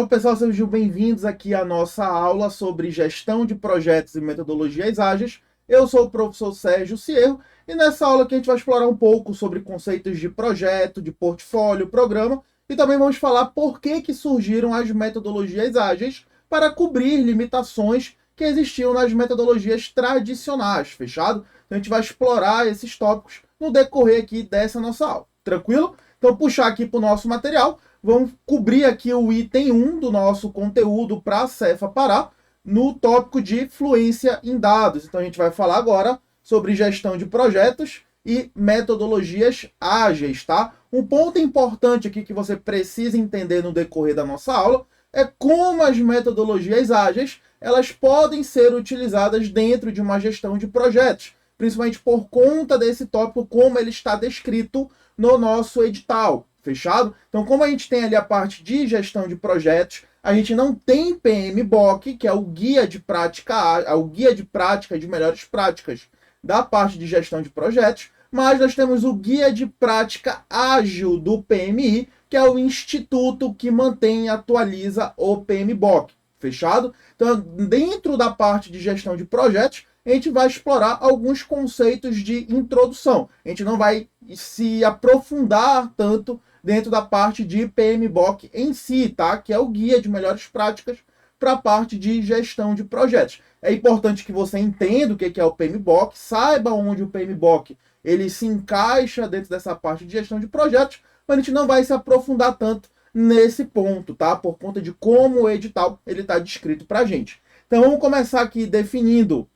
Então, pessoal, sejam bem-vindos aqui à nossa aula sobre gestão de projetos e metodologias ágeis. Eu sou o professor Sérgio Cierro e nessa aula aqui a gente vai explorar um pouco sobre conceitos de projeto, de portfólio, programa e também vamos falar por que surgiram as metodologias ágeis para cobrir limitações que existiam nas metodologias tradicionais, fechado? Então, a gente vai explorar esses tópicos no decorrer aqui dessa nossa aula, tranquilo? Então, puxar aqui para o nosso material. Vamos cobrir aqui o item 1 do nosso conteúdo para a Cefa Pará, no tópico de fluência em dados. Então, a gente vai falar agora sobre gestão de projetos e metodologias ágeis, tá? Um ponto importante aqui que você precisa entender no decorrer da nossa aula é como as metodologias ágeis elas podem ser utilizadas dentro de uma gestão de projetos, principalmente por conta desse tópico, como ele está descrito no nosso edital. Fechado? Então, como a gente tem ali a parte de gestão de projetos, a gente não tem PMBOK, que é o guia de prática, o guia de prática de melhores práticas da parte de gestão de projetos, mas nós temos o guia de prática ágil do PMI, que é o instituto que mantém e atualiza o PMBOK. Fechado? Então, dentro da parte de gestão de projetos, a gente vai explorar alguns conceitos de introdução. A gente não vai se aprofundar tanto dentro da parte de PMBOK em si, tá? Que é o guia de melhores práticas para a parte de gestão de projetos. É importante que você entenda o que é o PMBOK, saiba onde o PMBOK ele se encaixa dentro dessa parte de gestão de projetos, mas a gente não vai se aprofundar tanto nesse ponto, tá? Por conta de como o edital ele está descrito para a gente. Então vamos começar aqui definindo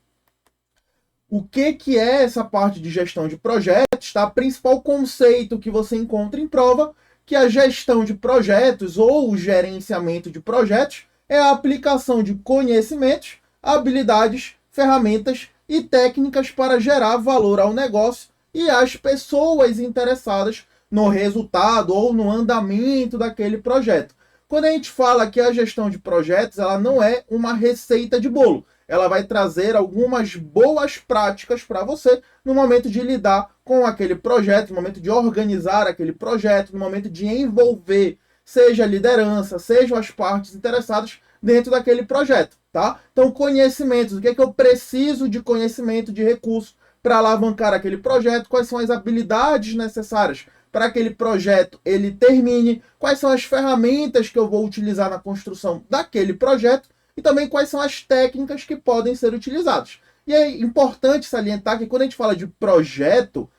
o que é essa parte de gestão de projetos, tá? O principal conceito que você encontra em prova, que a gestão de projetos ou o gerenciamento de projetos é a aplicação de conhecimentos, habilidades, ferramentas e técnicas para gerar valor ao negócio e às pessoas interessadas no resultado ou no andamento daquele projeto. Quando a gente fala que a gestão de projetos, ela não é uma receita de bolo. Ela vai trazer algumas boas práticas para você no momento de lidar com aquele projeto, no momento de organizar aquele projeto, no momento de envolver, seja a liderança, sejam as partes interessadas dentro daquele projeto, tá? Então, conhecimentos, o que é que eu preciso de conhecimento, de recurso para alavancar aquele projeto, quais são as habilidades necessárias para aquele projeto ele termine, quais são as ferramentas que eu vou utilizar na construção daquele projeto, e também quais são as técnicas que podem ser utilizadas. E é importante salientar que quando a gente fala de projeto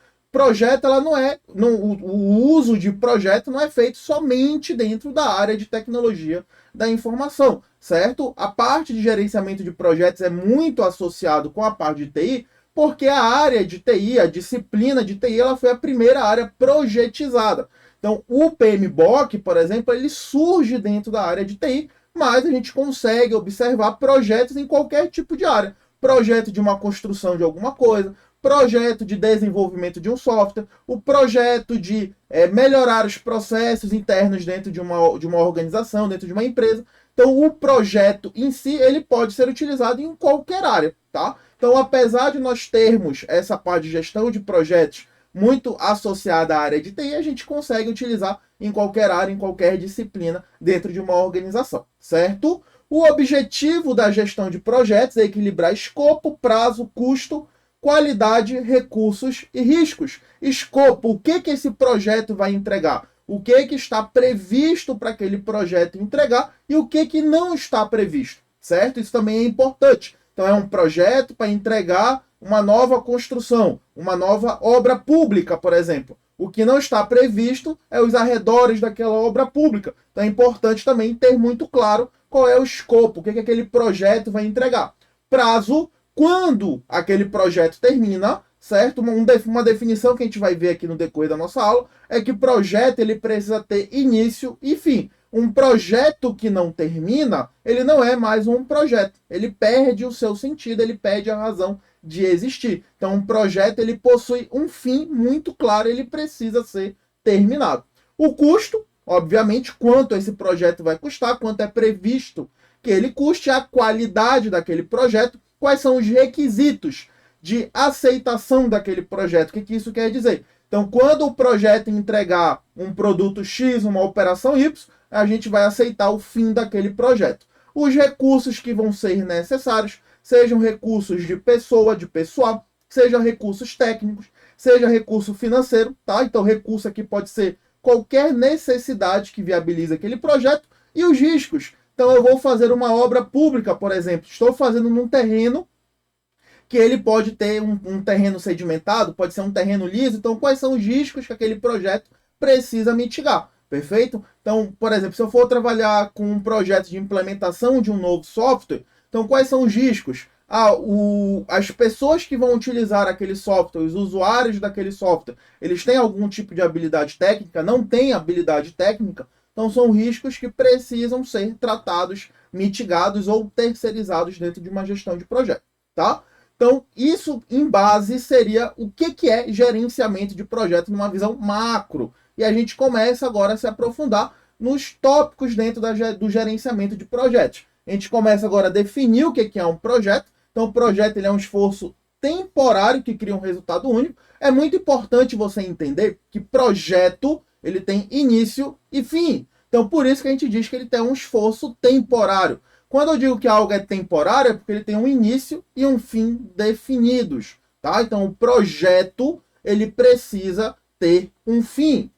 ela não é, o uso de projeto não é feito somente dentro da área de tecnologia da informação, certo? A parte de gerenciamento de projetos é muito associado com a parte de TI, porque a área de TI, a disciplina de TI, ela foi a primeira área projetizada. Então, o PMBOK, por exemplo, ele surge dentro da área de TI, mas a gente consegue observar projetos em qualquer tipo de área. Projeto de uma construção de alguma coisa, projeto de desenvolvimento de um software, o projeto de melhorar os processos internos dentro de uma organização, dentro de uma empresa. Então, o projeto em si, ele pode ser utilizado em qualquer área, tá? Então, apesar de nós termos essa parte de gestão de projetos muito associada à área de TI, a gente consegue utilizar em qualquer área, em qualquer disciplina dentro de uma organização, certo? O objetivo da gestão de projetos é equilibrar escopo, prazo, custo, qualidade, recursos e riscos. Escopo, o que esse projeto vai entregar? O que está previsto para aquele projeto entregar e o que não está previsto, certo? Isso também é importante. Então, é um projeto para entregar uma nova construção, uma nova obra pública, por exemplo. O que não está previsto é os arredores daquela obra pública. Então, é importante também ter muito claro qual é o escopo, o que aquele projeto vai entregar. Prazo, quando aquele projeto termina, certo? Uma definição que a gente vai ver aqui no decorrer da nossa aula é que o projeto ele precisa ter início e fim. Um projeto que não termina, ele não é mais um projeto. Ele perde o seu sentido, ele perde a razão de existir. Então, um projeto ele possui um fim muito claro, ele precisa ser terminado. O custo, obviamente, quanto esse projeto vai custar, quanto é previsto que ele custe, a qualidade daquele projeto, quais são os requisitos de aceitação daquele projeto. O que isso quer dizer? Então, quando o projeto entregar um produto X, uma operação Y, a gente vai aceitar o fim daquele projeto. Os recursos que vão ser necessários, sejam recursos de pessoa, de pessoal, sejam recursos técnicos, seja recurso financeiro, tá? Então, recurso aqui pode ser qualquer necessidade que viabilize aquele projeto, e os riscos. Então, eu vou fazer uma obra pública, por exemplo, estou fazendo num terreno que ele pode ter um terreno sedimentado, pode ser um terreno liso. Então, quais são os riscos que aquele projeto precisa mitigar? Perfeito? Então, por exemplo, se eu for trabalhar com um projeto de implementação de um novo software, então quais são os riscos? As pessoas que vão utilizar aquele software, os usuários daquele software, eles têm algum tipo de habilidade técnica? Não têm habilidade técnica? Então, são riscos que precisam ser tratados, mitigados ou terceirizados dentro de uma gestão de projeto, tá? Então, isso em base seria o que é gerenciamento de projeto numa visão macro. E a gente começa agora a se aprofundar nos tópicos dentro do gerenciamento de projetos. A gente começa agora a definir o que é um projeto. Então, o projeto ele é um esforço temporário que cria um resultado único. É muito importante você entender que projeto ele tem início e fim. Então, por isso que a gente diz que ele tem um esforço temporário. Quando eu digo que algo é temporário, é porque ele tem um início e um fim definidos, tá? Então, o projeto, ele precisa ter um fim.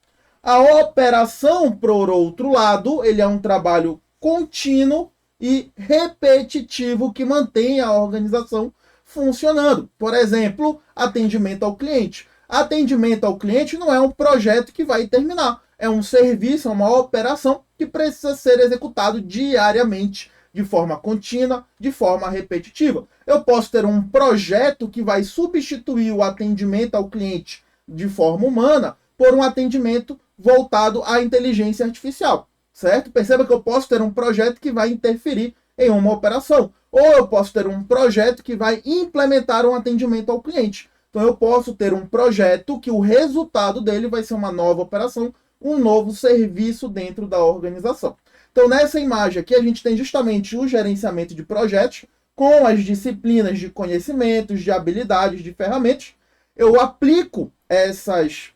A operação, por outro lado, ele é um trabalho contínuo e repetitivo que mantém a organização funcionando. Por exemplo, atendimento ao cliente. Atendimento ao cliente não é um projeto que vai terminar. É um serviço, é uma operação que precisa ser executado diariamente, de forma contínua, de forma repetitiva. Eu posso ter um projeto que vai substituir o atendimento ao cliente de forma humana por um atendimento voltado à inteligência artificial, certo? Perceba que eu posso ter um projeto que vai interferir em uma operação, ou eu posso ter um projeto que vai implementar um atendimento ao cliente. Então eu posso ter um projeto que o resultado dele vai ser uma nova operação, um novo serviço dentro da organização. Então, nessa imagem aqui, a gente tem justamente o gerenciamento de projetos com as disciplinas de conhecimentos, de habilidades, de ferramentas. Eu aplico essas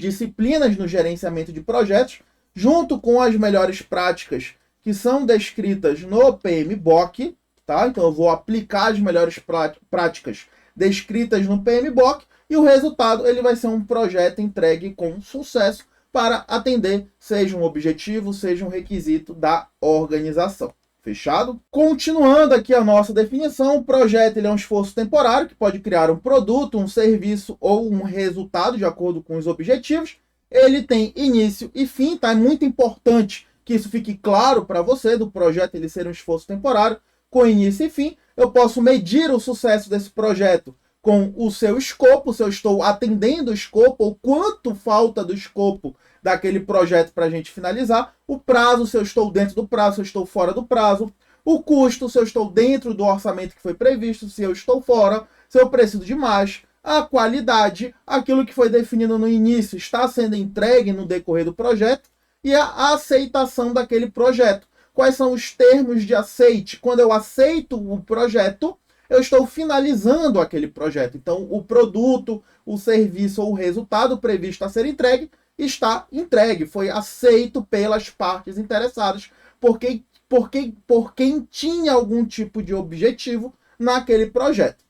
disciplinas no gerenciamento de projetos, junto com as melhores práticas que são descritas no PMBOK, tá? Então, eu vou aplicar as melhores práticas descritas no PMBOK e o resultado ele vai ser um projeto entregue com sucesso para atender, seja um objetivo, seja um requisito da organização. Fechado? Continuando aqui a nossa definição, o projeto ele é um esforço temporário que pode criar um produto, um serviço ou um resultado de acordo com os objetivos. Ele tem início e fim, tá? É muito importante que isso fique claro para você, do projeto ele ser um esforço temporário, com início e fim. Eu posso medir o sucesso desse projeto com o seu escopo, se eu estou atendendo o escopo, ou quanto falta do escopo daquele projeto para a gente finalizar, o prazo, se eu estou dentro do prazo, se eu estou fora do prazo, o custo, se eu estou dentro do orçamento que foi previsto, se eu estou fora, se eu preciso de mais, a qualidade, aquilo que foi definido no início está sendo entregue no decorrer do projeto, e a aceitação daquele projeto. Quais são os termos de aceite? Quando eu aceito o projeto, eu estou finalizando aquele projeto. Então, o produto, o serviço ou o resultado previsto a ser entregue está entregue, foi aceito pelas partes interessadas, por quem tinha algum tipo de objetivo naquele projeto.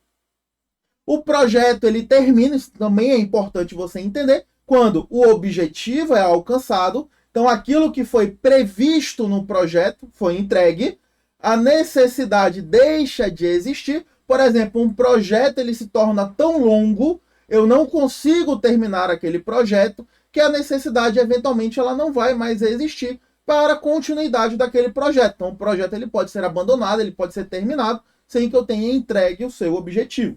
O projeto ele termina, isso também é importante você entender, quando o objetivo é alcançado. Então, aquilo que foi previsto no projeto foi entregue, a necessidade deixa de existir. Por exemplo, um projeto ele se torna tão longo, eu não consigo terminar aquele projeto, que a necessidade, eventualmente, ela não vai mais existir para a continuidade daquele projeto. Então, o projeto ele pode ser abandonado, ele pode ser terminado, sem que eu tenha entregue o seu objetivo.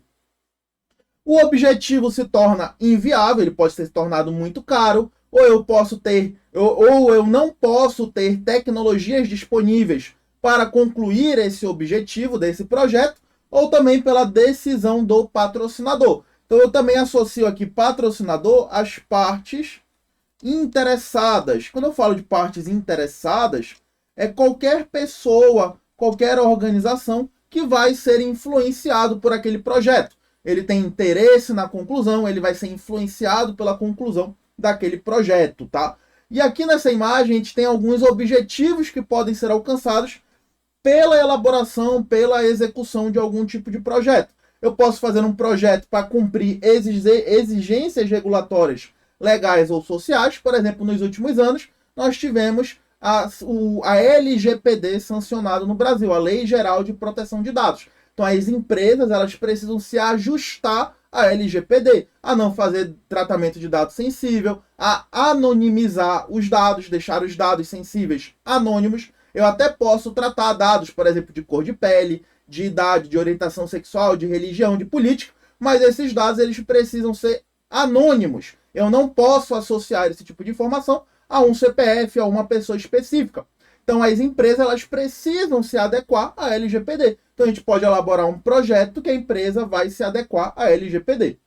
O objetivo se torna inviável, ele pode ser tornado muito caro, ou eu não posso ter tecnologias disponíveis para concluir esse objetivo desse projeto, ou também pela decisão do patrocinador. Então, eu também associo aqui patrocinador às partes interessadas. Quando eu falo de partes interessadas, é qualquer pessoa, qualquer organização que vai ser influenciado por aquele projeto. ele tem interesse na conclusão, ele vai ser influenciado pela conclusão daquele projeto, tá? E aqui nessa imagem a gente tem alguns objetivos que podem ser alcançados pela elaboração, pela execução de algum tipo de projeto. Eu posso fazer um projeto para cumprir exigências regulatórias legais ou sociais. Por exemplo, nos últimos anos, nós tivemos a LGPD sancionada no Brasil, a Lei Geral de Proteção de Dados. Então, as empresas elas precisam se ajustar à LGPD, a não fazer tratamento de dados sensível, a anonimizar os dados, deixar os dados sensíveis anônimos. Eu até posso tratar dados, por exemplo, de cor de pele, de idade, de orientação sexual, de religião, de política, mas esses dados eles precisam ser anônimos. Eu não posso associar esse tipo de informação a um CPF, a uma pessoa específica. Então, as empresas elas precisam se adequar à LGPD. Então, a gente pode elaborar um projeto que a empresa vai se adequar à LGPD.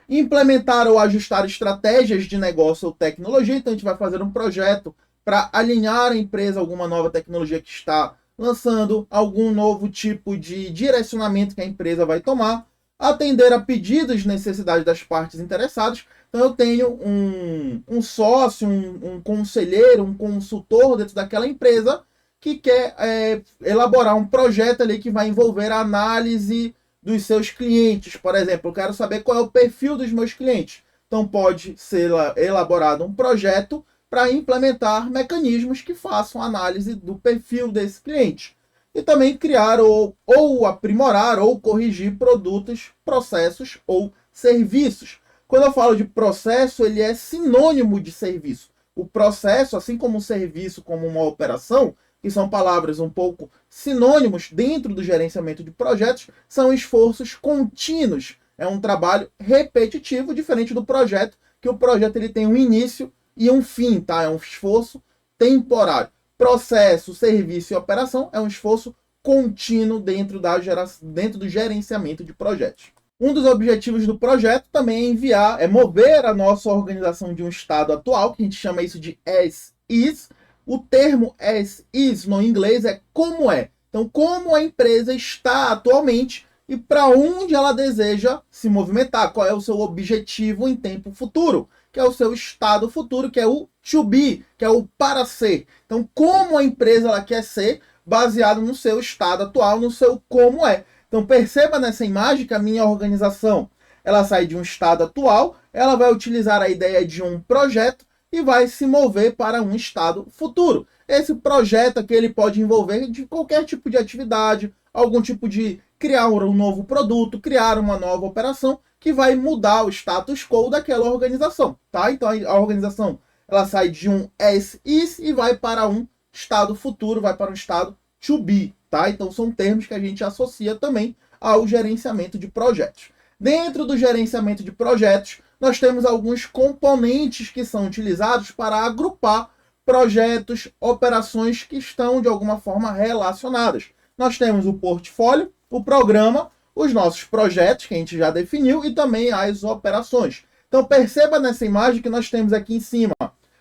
Implementar ou ajustar estratégias de negócio ou tecnologia. Então, a gente vai fazer um projeto para alinhar a empresa a alguma nova tecnologia que está lançando, algum novo tipo de direcionamento que a empresa vai tomar, atender a pedidos e necessidades das partes interessadas. Então, eu tenho um sócio, um conselheiro, um consultor dentro daquela empresa que quer elaborar um projeto ali que vai envolver a análise dos seus clientes. Por exemplo, eu quero saber qual é o perfil dos meus clientes. Então, pode ser elaborado um projeto para implementar mecanismos que façam análise do perfil desse cliente. E também criar ou aprimorar ou corrigir produtos, processos ou serviços. Quando eu falo de processo, ele é sinônimo de serviço. O processo, assim como um serviço, como uma operação, que são palavras um pouco sinônimos dentro do gerenciamento de projetos, são esforços contínuos. É um trabalho repetitivo, diferente do projeto, que o projeto ele tem um início e um fim, tá? É um esforço temporário. Processo, serviço e operação é um esforço contínuo dentro do gerenciamento de projetos. Um dos objetivos do projeto também é mover a nossa organização de um estado atual, que a gente chama isso de as is. O termo as is no inglês é como é. Então, como a empresa está atualmente e para onde ela deseja se movimentar, qual é o seu objetivo em tempo futuro, que é o seu estado futuro, que é o to be, que é o para ser. Então, como a empresa ela quer ser, baseado no seu estado atual, no seu como é. Então, perceba nessa imagem que a minha organização ela sai de um estado atual, ela vai utilizar a ideia de um projeto e vai se mover para um estado futuro. Esse projeto aqui ele pode envolver de qualquer tipo de atividade, algum tipo de criar um novo produto, criar uma nova operação que vai mudar o status quo daquela organização, tá? Então a organização ela sai de um as is e vai para um estado futuro, vai para um estado to be, tá? Então são termos que a gente associa também ao gerenciamento de projetos. Dentro do gerenciamento de projetos, nós temos alguns componentes que são utilizados para agrupar projetos, operações que estão de alguma forma relacionadas. Nós temos o portfólio, o programa, os nossos projetos, que a gente já definiu, e também as operações. Então perceba nessa imagem que nós temos aqui em cima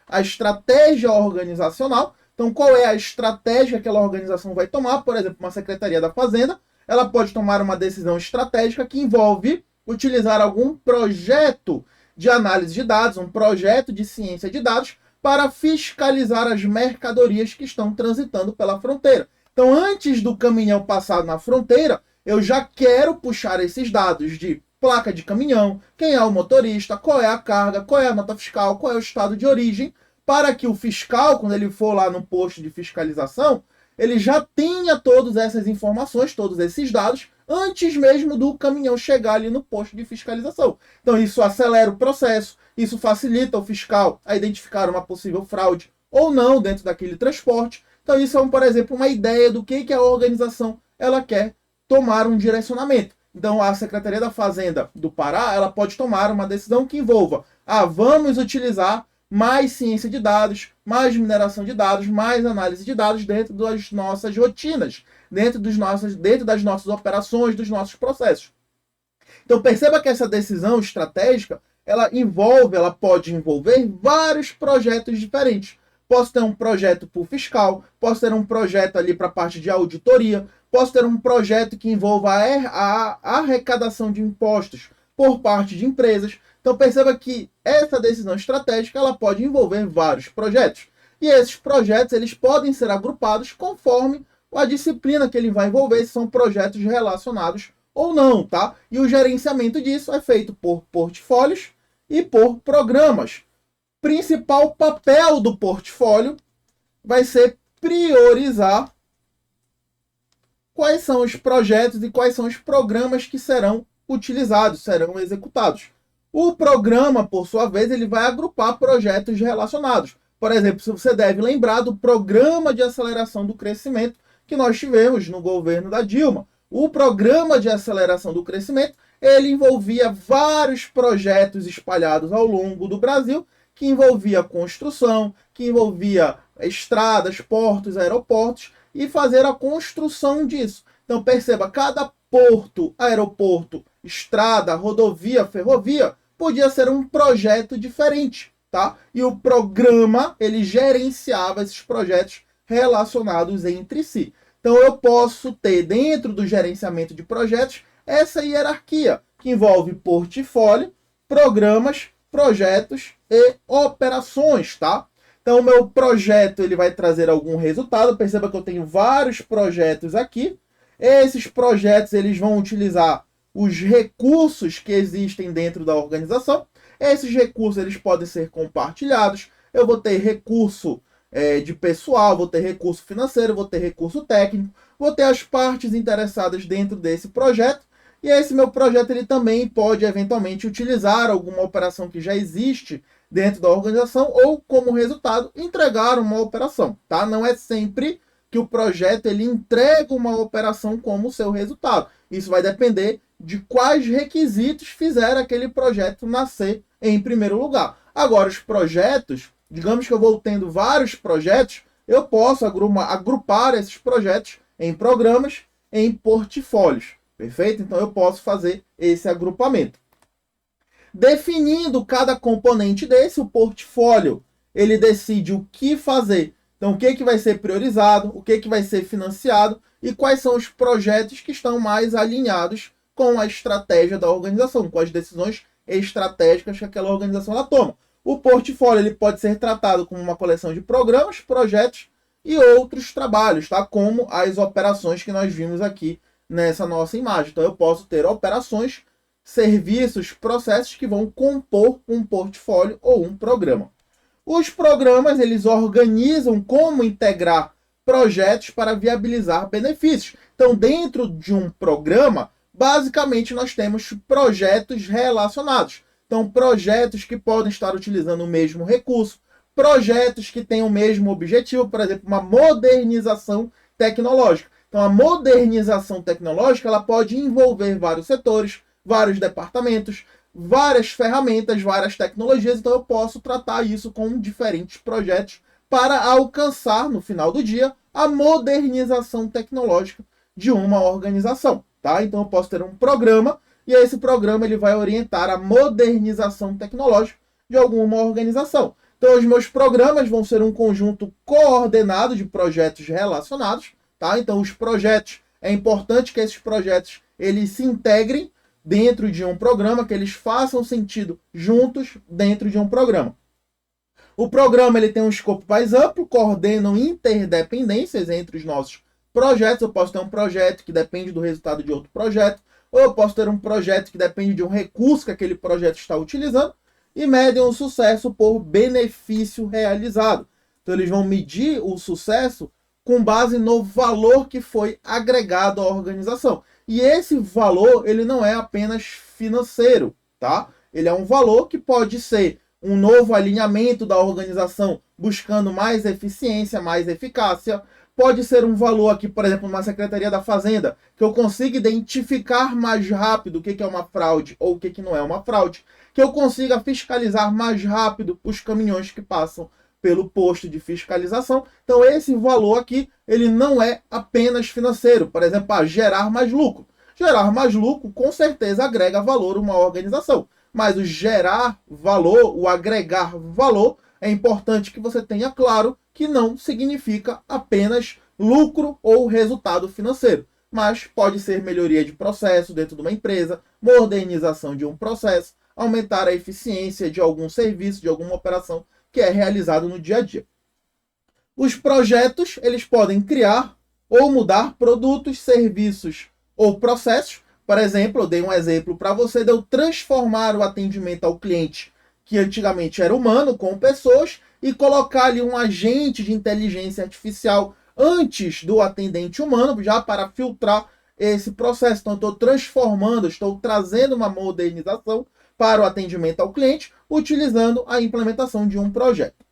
a estratégia organizacional. Então qual é a estratégia que aquela organização vai tomar? Por exemplo, uma Secretaria da Fazenda, ela pode tomar uma decisão estratégica que envolve utilizar algum projeto de análise de dados, um projeto de ciência de dados, para fiscalizar as mercadorias que estão transitando pela fronteira. Então, antes do caminhão passar na fronteira, eu já quero puxar esses dados de placa de caminhão, quem é o motorista, qual é a carga, qual é a nota fiscal, qual é o estado de origem, para que o fiscal, quando ele for lá no posto de fiscalização, ele já tenha todas essas informações, todos esses dados, antes mesmo do caminhão chegar ali no posto de fiscalização. Então isso acelera o processo, isso facilita o fiscal a identificar uma possível fraude ou não dentro daquele transporte. Então isso é, por exemplo, uma ideia do que a organização ela quer tomar um direcionamento. Então a Secretaria da Fazenda do Pará ela pode tomar uma decisão que envolva vamos utilizar mais ciência de dados, mais mineração de dados, mais análise de dados dentro das nossas rotinas, dentro das nossas operações, dos nossos processos. Então perceba que essa decisão estratégica, ela pode envolver vários projetos diferentes. Posso ter um projeto para o fiscal, posso ter um projeto ali para a parte de auditoria, Posso ter um projeto que envolva a arrecadação de impostos por parte de empresas. Então perceba que essa decisão estratégica ela pode envolver vários projetos. E esses projetos eles podem ser agrupados conforme a disciplina que ele vai envolver, se são projetos relacionados ou não, tá? E o gerenciamento disso é feito por portfólios e por programas. Principal papel do portfólio vai ser priorizar quais são os projetos e quais são os programas que serão utilizados, serão executados. O programa, por sua vez, ele vai agrupar projetos relacionados. Por exemplo, se você deve lembrar do Programa de Aceleração do Crescimento que nós tivemos no governo da Dilma. O Programa de Aceleração do Crescimento, ele envolvia vários projetos espalhados ao longo do Brasil, que envolvia construção, que envolvia estradas, portos, aeroportos, e fazer a construção disso. Então perceba, cada porto, aeroporto, estrada, rodovia, ferrovia, podia ser um projeto diferente, tá? E o programa, ele gerenciava esses projetos relacionados entre si. Então eu posso ter, dentro do gerenciamento de projetos, essa hierarquia, que envolve portfólio, programas, projetos e operações, tá? Então o meu projeto ele vai trazer algum resultado. Perceba que eu tenho vários projetos aqui. Esses projetos eles vão utilizar os recursos que existem dentro da organização. Esses recursos eles podem ser compartilhados. Eu vou ter recurso de pessoal, vou ter recurso financeiro, vou ter recurso técnico, vou ter as partes interessadas dentro desse projeto. E esse meu projeto ele também pode eventualmente utilizar alguma operação que já existe dentro da organização ou, como resultado, entregar uma operação, tá? Não é sempre que o projeto ele entrega uma operação como seu resultado. Isso vai depender de quais requisitos fizer aquele projeto nascer em primeiro lugar. Agora, os projetos, digamos que eu vou tendo vários projetos, eu posso agrupar esses projetos em programas, em portfólios. Perfeito? Então eu posso fazer esse agrupamento. Definindo cada componente desse, o portfólio, ele decide o que fazer. Então, o que vai ser priorizado, o que vai ser financiado e quais são os projetos que estão mais alinhados com a estratégia da organização, com as decisões estratégicas que aquela organização ela toma. O portfólio ele pode ser tratado como uma coleção de programas, projetos e outros trabalhos, tá? Como as operações que nós vimos aqui nessa nossa imagem. Então, eu posso ter operações, serviços, processos que vão compor um portfólio ou um programa. Os programas, eles organizam como integrar projetos para viabilizar benefícios. Então, dentro de um programa, basicamente nós temos projetos relacionados. Então, projetos que podem estar utilizando o mesmo recurso, projetos que têm o mesmo objetivo, por exemplo, uma modernização tecnológica. Então, a modernização tecnológica ela pode envolver vários setores, vários departamentos, várias ferramentas, várias tecnologias. Então, eu posso tratar isso com diferentes projetos para alcançar, no final do dia, a modernização tecnológica de uma organização. Tá? Então, eu posso ter um programa e esse programa ele vai orientar a modernização tecnológica de alguma organização. Então, os meus programas vão ser um conjunto coordenado de projetos relacionados. Tá? Então, os projetos, é importante que esses projetos eles se integrem dentro de um programa, que eles façam sentido juntos dentro de um programa. O programa ele tem um escopo mais amplo, coordenam interdependências entre os nossos projetos. Eu posso ter um projeto que depende do resultado de outro projeto, ou eu posso ter um projeto que depende de um recurso que aquele projeto está utilizando, e medem o sucesso por benefício realizado. Então, eles vão medir o sucesso com base no valor que foi agregado à organização. E esse valor, ele não é apenas financeiro, tá? Ele é um valor que pode ser um novo alinhamento da organização buscando mais eficiência, mais eficácia. Pode ser um valor aqui, por exemplo, numa Secretaria da Fazenda, que eu consiga identificar mais rápido o que é uma fraude ou o que não é uma fraude. Que eu consiga fiscalizar mais rápido os caminhões que passam pelo posto de fiscalização. Então, esse valor aqui, ele não é apenas financeiro. Por exemplo, gerar mais lucro. Gerar mais lucro, com certeza, agrega valor a uma organização. Mas o gerar valor, o agregar valor, é importante que você tenha claro que não significa apenas lucro ou resultado financeiro. mas pode ser melhoria de processo dentro de uma empresa, modernização de um processo, aumentar a eficiência de algum serviço, de alguma operação que é realizado no dia a dia. Os projetos, eles podem criar ou mudar produtos, serviços ou processos. Por exemplo, eu dei um exemplo para você de eu transformar o atendimento ao cliente, que antigamente era humano, com pessoas, e colocar ali um agente de inteligência artificial antes do atendente humano, já para filtrar esse processo. Então, estou transformando, estou trazendo uma modernização para o atendimento ao cliente, utilizando a implementação de um projeto.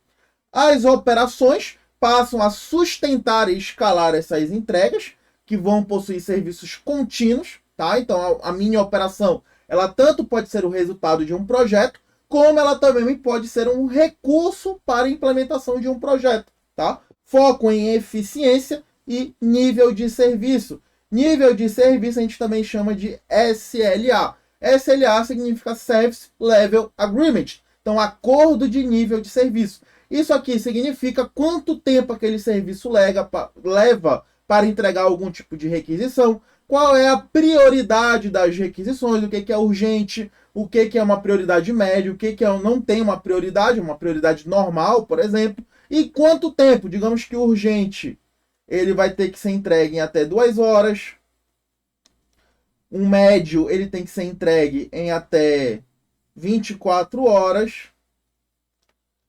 As operações passam a sustentar e escalar essas entregas, que vão possuir serviços contínuos, tá? Então, a minha operação, ela tanto pode ser o resultado de um projeto, como ela também pode ser um recurso para a implementação de um projeto, tá? Foco em eficiência e nível de serviço. Nível de serviço a gente também chama de SLA. SLA significa Service Level Agreement, então acordo de nível de serviço. Isso aqui significa quanto tempo aquele serviço leva para entregar algum tipo de requisição, qual é a prioridade das requisições, o que é urgente, o que é uma prioridade média, o que não tem uma prioridade normal, por exemplo, e quanto tempo. Digamos que o urgente ele vai ter que ser entregue em até 2 horas, um médio ele tem que ser entregue em até 24 horas,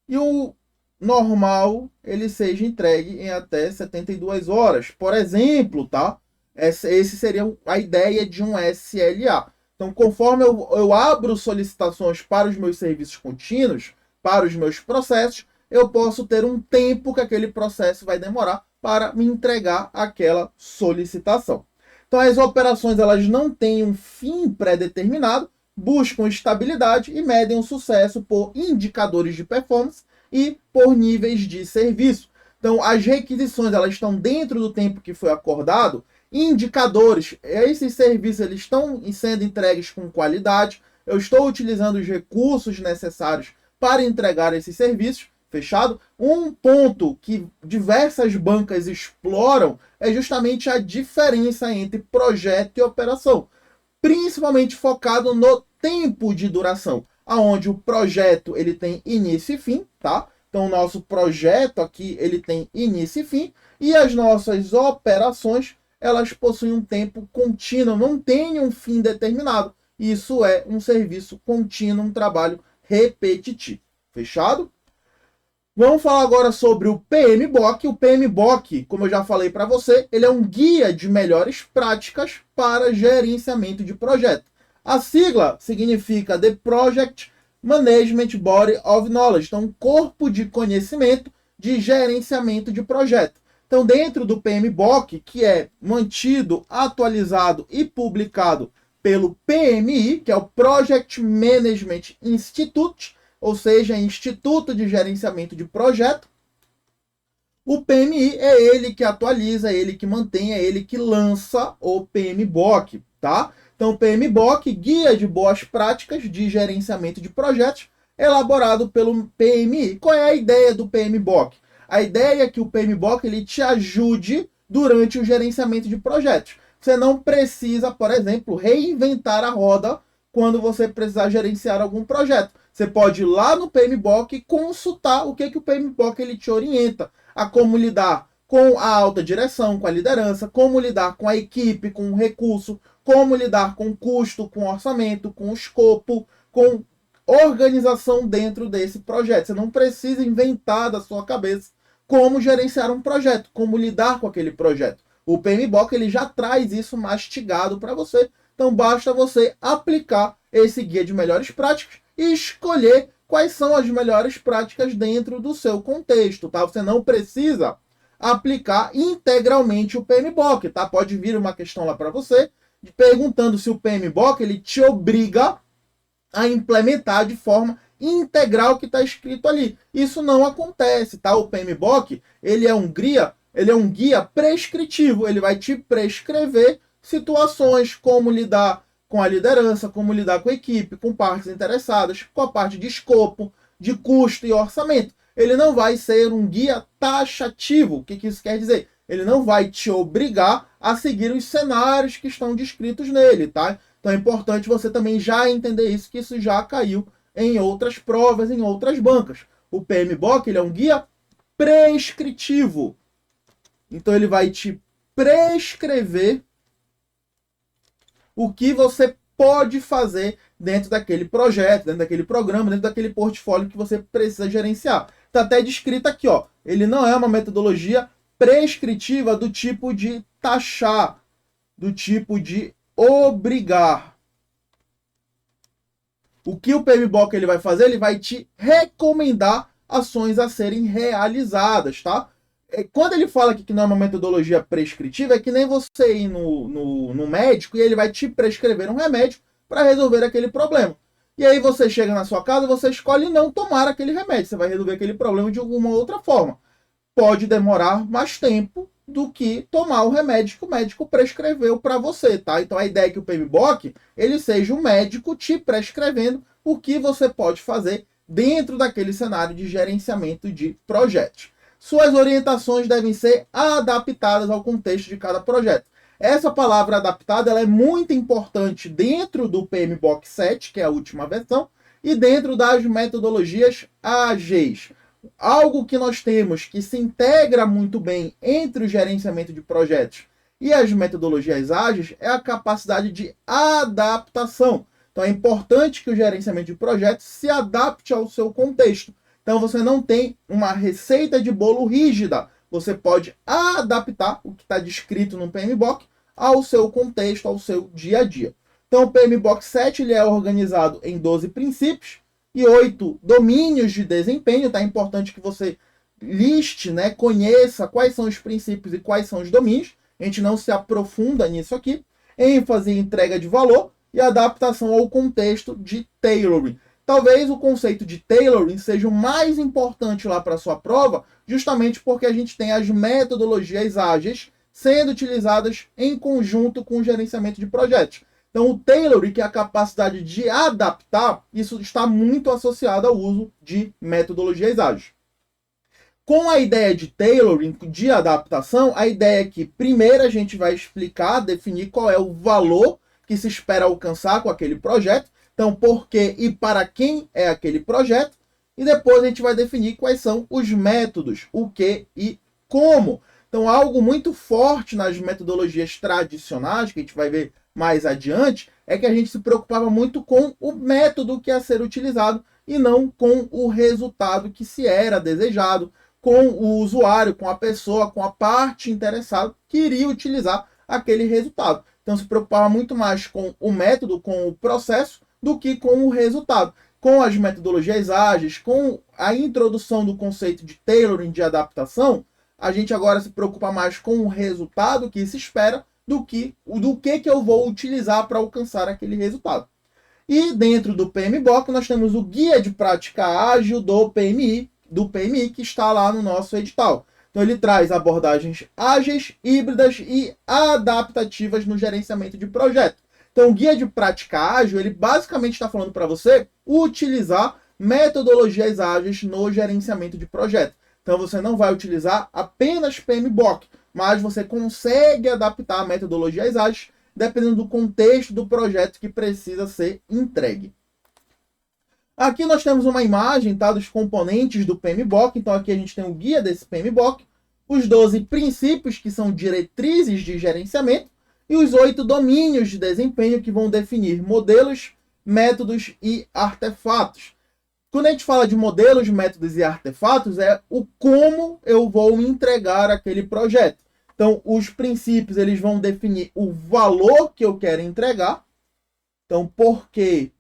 e o normal ele seja entregue em até 72 horas, por exemplo, tá? Esse seria a ideia de um SLA. Então, conforme eu abro solicitações para os meus serviços contínuos, para os meus processos, eu posso ter um tempo que aquele processo vai demorar para me entregar aquela solicitação. Então, as operações elas não têm um fim pré-determinado, buscam estabilidade e medem o sucesso por indicadores de performance e por níveis de serviço. Então, as requisições elas estão dentro do tempo que foi acordado. Indicadores, esses serviços eles estão sendo entregues com qualidade, eu estou utilizando os recursos necessários para entregar esses serviços, fechado? Um ponto que diversas bancas exploram é justamente a diferença entre projeto e operação, principalmente focado no tempo de duração, aonde o projeto ele tem início e fim, tá? Então, o nosso projeto aqui ele tem início e fim, e as nossas operações elas possuem um tempo contínuo, não tem um fim determinado. Isso é um serviço contínuo, um trabalho repetitivo. Fechado? Vamos falar agora sobre o PMBOK. O PMBOK, como eu já falei para você, ele é um guia de melhores práticas para gerenciamento de projeto. A sigla significa The Project Management Body of Knowledge, então um corpo de conhecimento de gerenciamento de projeto. Então, dentro do PMBOK, que é mantido, atualizado e publicado pelo PMI, que é o Project Management Institute, ou seja, Instituto de Gerenciamento de Projeto, o PMI é ele que atualiza, é ele que mantém, é ele que lança o PMBOK, tá? Então, o PMBOK, Guia de Boas Práticas de Gerenciamento de Projetos, elaborado pelo PMI. Qual é a ideia do PMBOK? A ideia é que o PMBOK ele te ajude durante o gerenciamento de projetos. Você não precisa, por exemplo, reinventar a roda quando você precisar gerenciar algum projeto. Você pode ir lá no PMBOK e consultar o que o PMBOK ele te orienta a como lidar com a alta direção, com a liderança, como lidar com a equipe, com o recurso, como lidar com o custo, com o orçamento, com o escopo, com organização dentro desse projeto. Você não precisa inventar da sua cabeça como gerenciar um projeto, como lidar com aquele projeto. O PMBOK ele já traz isso mastigado para você. Então basta você aplicar esse guia de melhores práticas e escolher quais são as melhores práticas dentro do seu contexto, tá? Você não precisa aplicar integralmente o PMBOK, tá? Pode vir uma questão lá para você perguntando se o PMBOK ele te obriga a implementar de forma integral o que está escrito ali. Isso não acontece, tá? O PMBOK, ele é um guia prescritivo, ele vai te prescrever situações, como lidar com a liderança, como lidar com a equipe, com partes interessadas, com a parte de escopo, de custo e orçamento. Ele não vai ser um guia taxativo. O que isso quer dizer? Ele não vai te obrigar a seguir os cenários que estão descritos nele, tá? Então é importante você também já entender isso, que isso já caiu em outras provas, em outras bancas. O PMBOK, ele é um guia prescritivo. Então ele vai te prescrever o que você pode fazer dentro daquele projeto, dentro daquele programa, dentro daquele portfólio que você precisa gerenciar. Está até descrito aqui, ó. Ele não é uma metodologia prescritiva do tipo de taxar, do tipo de obrigar. O que o PMBOK ele vai fazer? Ele vai te recomendar ações a serem realizadas, tá? Quando ele fala aqui que não é uma metodologia prescritiva, é que nem você ir no médico e ele vai te prescrever um remédio para resolver aquele problema. E aí você chega na sua casa, você escolhe não tomar aquele remédio. Você vai resolver aquele problema de alguma outra forma. Pode demorar mais tempo do que tomar o remédio que o médico prescreveu para você, tá? Então a ideia é que o PMBOK, ele seja um médico te prescrevendo o que você pode fazer dentro daquele cenário de gerenciamento de projetos. Suas orientações devem ser adaptadas ao contexto de cada projeto. Essa palavra adaptada ela é muito importante dentro do PMBOK 7, que é a última versão, e dentro das metodologias ágeis. Algo que nós temos que se integra muito bem entre o gerenciamento de projetos e as metodologias ágeis é a capacidade de adaptação. Então é importante que o gerenciamento de projetos se adapte ao seu contexto. Então você não tem uma receita de bolo rígida. Você pode adaptar o que está descrito no PMBOK ao seu contexto, ao seu dia a dia. Então o PMBOK 7 ele é organizado em 12 princípios e 8 domínios de desempenho. Tá? É importante que você liste, né, conheça quais são os princípios e quais são os domínios. A gente não se aprofunda nisso aqui. ênfase em entrega de valor e adaptação ao contexto de tailoring. Talvez o conceito de tailoring seja o mais importante lá para a sua prova, justamente porque a gente tem as metodologias ágeis sendo utilizadas em conjunto com o gerenciamento de projetos. Então, o tailoring, que é a capacidade de adaptar, isso está muito associado ao uso de metodologias ágeis. Com a ideia de tailoring, de adaptação, a ideia é que primeiro a gente vai explicar, definir qual é o valor que se espera alcançar com aquele projeto. Então, por que e para quem é aquele projeto. E depois a gente vai definir quais são os métodos, o que e como. Então, algo muito forte nas metodologias tradicionais, que a gente vai ver mais adiante, é que a gente se preocupava muito com o método que ia ser utilizado e não com o resultado que se era desejado, com o usuário, com a pessoa, com a parte interessada que iria utilizar aquele resultado. Então, se preocupava muito mais com o método, com o processo, do que com o resultado. Com as metodologias ágeis, com a introdução do conceito de tailoring, de adaptação, a gente agora se preocupa mais com o resultado que se espera do que eu vou utilizar para alcançar aquele resultado. E dentro do PMBOK nós temos o Guia de Prática Ágil do PMI, que está lá no nosso edital. Então ele traz abordagens ágeis, híbridas e adaptativas no gerenciamento de projeto. Então o Guia de Prática Ágil, ele basicamente está falando para você utilizar metodologias ágeis no gerenciamento de projeto. Então você não vai utilizar apenas PMBOK, mas você consegue adaptar metodologias ágeis dependendo do contexto do projeto que precisa ser entregue. Aqui nós temos uma imagem, tá, dos componentes do PMBOK. Então aqui a gente tem o guia desse PMBOK, os 12 princípios que são diretrizes de gerenciamento e os 8 domínios de desempenho que vão definir modelos, métodos e artefatos. Quando a gente fala de modelos, métodos e artefatos, é o como eu vou entregar aquele projeto. Então, os princípios eles vão definir o valor que eu quero entregar. Então, por quê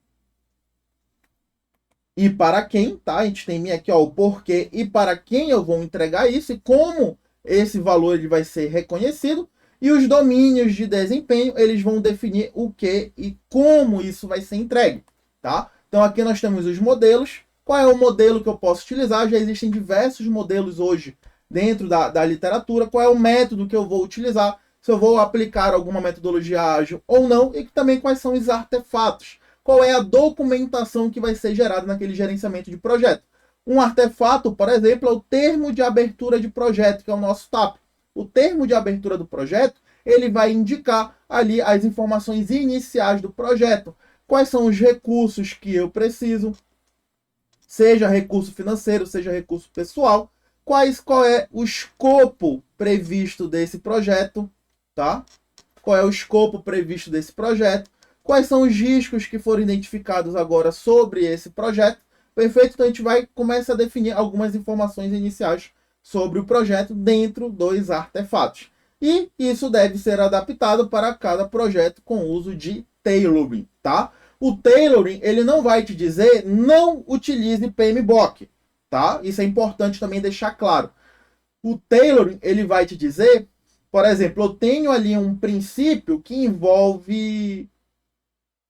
e para quem, tá? A gente tem aqui ó, o porquê e para quem eu vou entregar isso e como esse valor ele vai ser reconhecido. E os domínios de desempenho, eles vão definir o que e como isso vai ser entregue, tá? Então aqui nós temos os modelos. Qual é o modelo que eu posso utilizar? Já existem diversos modelos hoje dentro da literatura. Qual é o método que eu vou utilizar? Se eu vou aplicar alguma metodologia ágil ou não. E também quais são os artefatos. Qual é a documentação que vai ser gerada naquele gerenciamento de projeto. Um artefato, por exemplo, é o termo de abertura de projeto, que é o nosso TAP. O termo de abertura do projeto ele vai indicar ali as informações iniciais do projeto. Quais são os recursos que eu preciso, seja recurso financeiro, seja recurso pessoal, qual é o escopo previsto desse projeto, tá? Qual é o escopo previsto desse projeto, quais são os riscos que foram identificados agora sobre esse projeto, perfeito? Então a gente vai começar a definir algumas informações iniciais sobre o projeto dentro dos artefatos. E isso deve ser adaptado para cada projeto com uso de tailoring, tá? O tailoring, ele não vai te dizer não utilize PMBOK, tá? Isso é importante também deixar claro. O tailoring, ele vai te dizer, por exemplo, eu tenho ali um princípio que envolve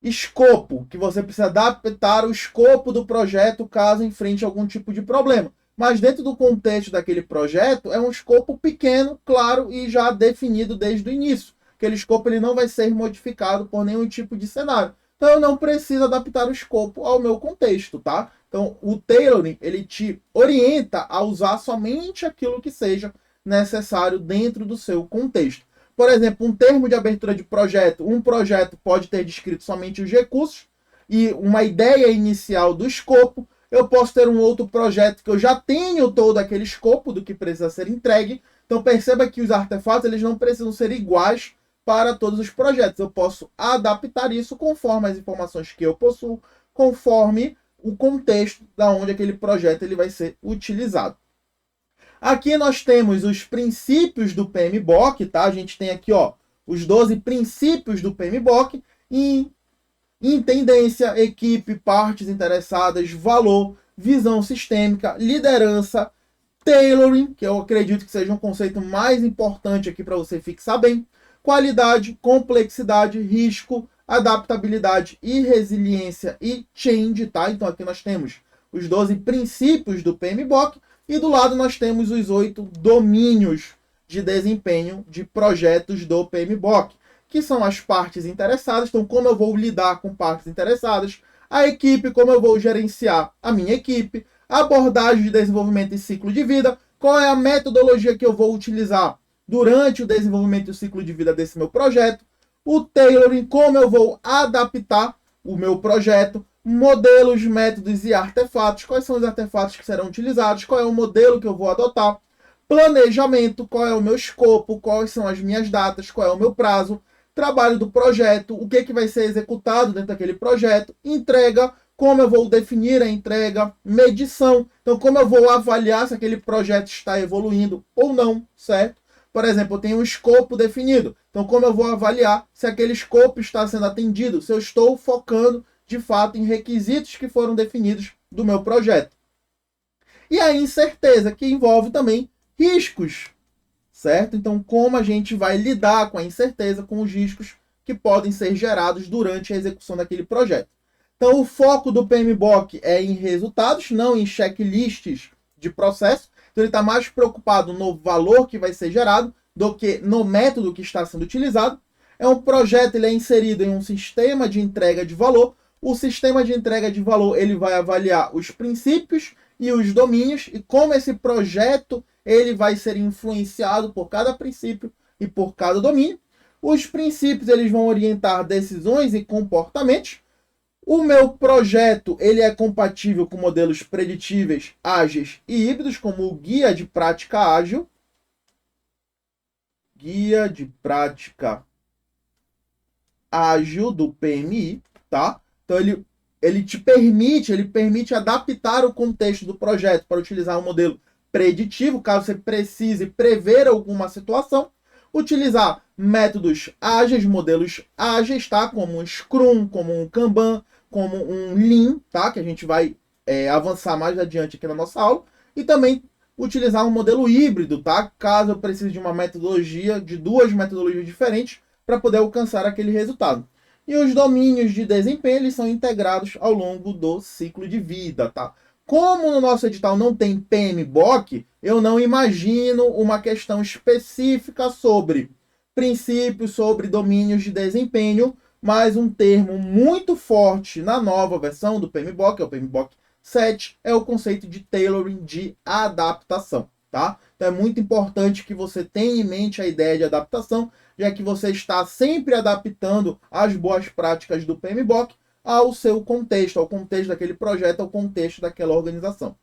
escopo, que você precisa adaptar o escopo do projeto caso enfrente algum tipo de problema. Mas dentro do contexto daquele projeto, é um escopo pequeno, claro, e já definido desde o início. Aquele escopo ele não vai ser modificado por nenhum tipo de cenário. Então eu não preciso adaptar o escopo ao meu contexto, tá? Então o tailoring, ele te orienta a usar somente aquilo que seja necessário dentro do seu contexto. Por exemplo, um termo de abertura de projeto, um projeto pode ter descrito somente os recursos e uma ideia inicial do escopo. Eu posso ter um outro projeto que eu já tenho todo aquele escopo do que precisa ser entregue. Então perceba que os artefatos eles não precisam ser iguais para todos os projetos. Eu posso adaptar isso conforme as informações que eu possuo, conforme o contexto da onde aquele projeto ele vai ser utilizado. Aqui nós temos os princípios do PMBOK, tá? A gente tem aqui, ó, os 12 princípios do PMBOK em tendência, equipe, partes interessadas, valor, visão sistêmica, liderança, tailoring, que eu acredito que seja um conceito mais importante aqui para você fixar bem, qualidade, complexidade, risco, adaptabilidade e resiliência e change, tá? Então aqui nós temos os 12 princípios do PMBOK e do lado nós temos os 8 domínios de desempenho de projetos do PMBOK, que são as partes interessadas. Então, como eu vou lidar com partes interessadas, a equipe, como eu vou gerenciar a minha equipe, a abordagem de desenvolvimento e ciclo de vida, qual é a metodologia que eu vou utilizar durante o desenvolvimento e o ciclo de vida desse meu projeto, o tailoring, como eu vou adaptar o meu projeto, modelos, métodos e artefatos, quais são os artefatos que serão utilizados, qual é o modelo que eu vou adotar, planejamento, qual é o meu escopo, quais são as minhas datas, qual é o meu prazo, trabalho do projeto, o que vai ser executado dentro daquele projeto, entrega, como eu vou definir a entrega, medição, então como eu vou avaliar se aquele projeto está evoluindo ou não, certo? Por exemplo, eu tenho um escopo definido, então como eu vou avaliar se aquele escopo está sendo atendido, se eu estou focando de fato em requisitos que foram definidos do meu projeto. E a incerteza, que envolve também riscos, certo? Então, como a gente vai lidar com a incerteza, com os riscos que podem ser gerados durante a execução daquele projeto. Então, o foco do PMBOK é em resultados, não em checklists de processo. Então, ele está mais preocupado no valor que vai ser gerado do que no método que está sendo utilizado. É um projeto, ele é inserido em um sistema de entrega de valor. O sistema de entrega de valor, ele vai avaliar os princípios e os domínios e como esse projeto ele vai ser influenciado por cada princípio e por cada domínio. Os princípios eles vão orientar decisões e comportamentos. O meu projeto ele é compatível com modelos preditíveis, ágeis e híbridos, como o Guia de Prática Ágil. Guia de Prática Ágil do PMI, tá? Então ele permite adaptar o contexto do projeto para utilizar um modelo preditivo, caso você precise prever alguma situação, utilizar métodos ágeis, modelos ágeis, tá? Como um Scrum, como um Kanban, como um Lean, tá? Que a gente vai avançar mais adiante aqui na nossa aula, e também utilizar um modelo híbrido, tá? Caso eu precise de uma metodologia, de duas metodologias diferentes, para poder alcançar aquele resultado. E os domínios de desempenho eles são integrados ao longo do ciclo de vida, tá? Como no nosso edital não tem PMBOK, eu não imagino uma questão específica sobre princípios, sobre domínios de desempenho, mas um termo muito forte na nova versão do PMBOK, é o PMBOK 7, é o conceito de tailoring, de adaptação, tá? Então Então é muito importante que você tenha em mente a ideia de adaptação, já que você está sempre adaptando as boas práticas do PMBOK ao seu contexto, ao contexto daquele projeto, ao contexto daquela organização.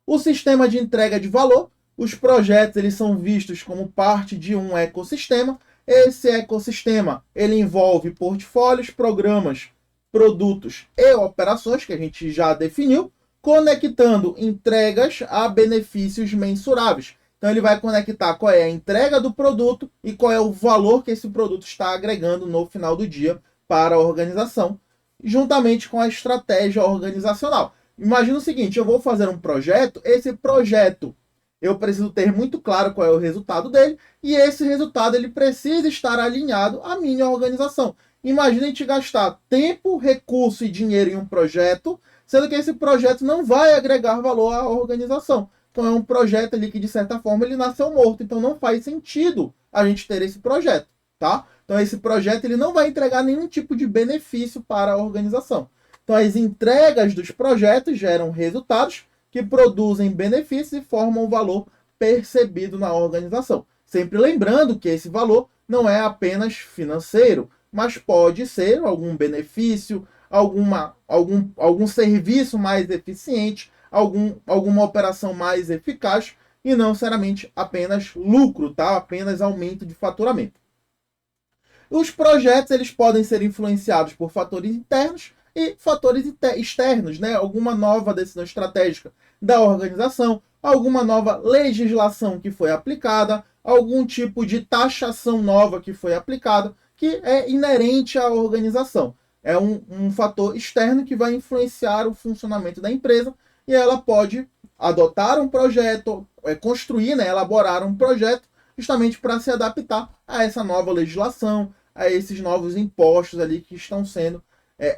O sistema de entrega de valor, os projetos eles são vistos como parte de um ecossistema. Esse ecossistema ele envolve portfólios, programas, produtos e operações, que a gente já definiu, conectando entregas a benefícios mensuráveis. Então ele vai conectar qual é a entrega do produto e qual é o valor que esse produto está agregando no final do dia para a organização, juntamente com a estratégia organizacional. Imagina o seguinte, eu vou fazer um projeto, esse projeto eu preciso ter muito claro qual é o resultado dele, e esse resultado ele precisa estar alinhado à minha organização. Imagina a gente gastar tempo, recurso e dinheiro em um projeto, sendo que esse projeto não vai agregar valor à organização. Então é um projeto ali que, de certa forma, ele nasceu morto. Então não faz sentido a gente ter esse projeto, tá? Então esse projeto ele não vai entregar nenhum tipo de benefício para a organização. Então as entregas dos projetos geram resultados que produzem benefícios e formam valor percebido na organização. Sempre lembrando que esse valor não é apenas financeiro, mas pode ser algum benefício, algum serviço mais eficiente, alguma operação mais eficaz e não necessariamente apenas lucro, tá? Apenas aumento de faturamento. Os projetos eles podem ser influenciados por fatores internos e fatores externos, né? Alguma nova decisão estratégica da organização, alguma nova legislação que foi aplicada, algum tipo de taxação nova que foi aplicada, que é inerente à organização. É um fator externo que vai influenciar o funcionamento da empresa e ela pode adotar um projeto, construir, né, elaborar um projeto justamente para se adaptar a essa nova legislação, a esses novos impostos ali que estão sendo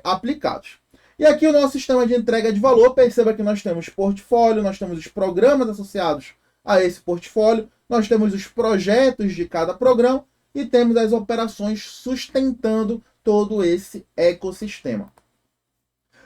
aplicados. E aqui o nosso sistema de entrega de valor, perceba que nós temos portfólio, nós temos os programas associados a esse portfólio, nós temos os projetos de cada programa e temos as operações sustentando todo esse ecossistema.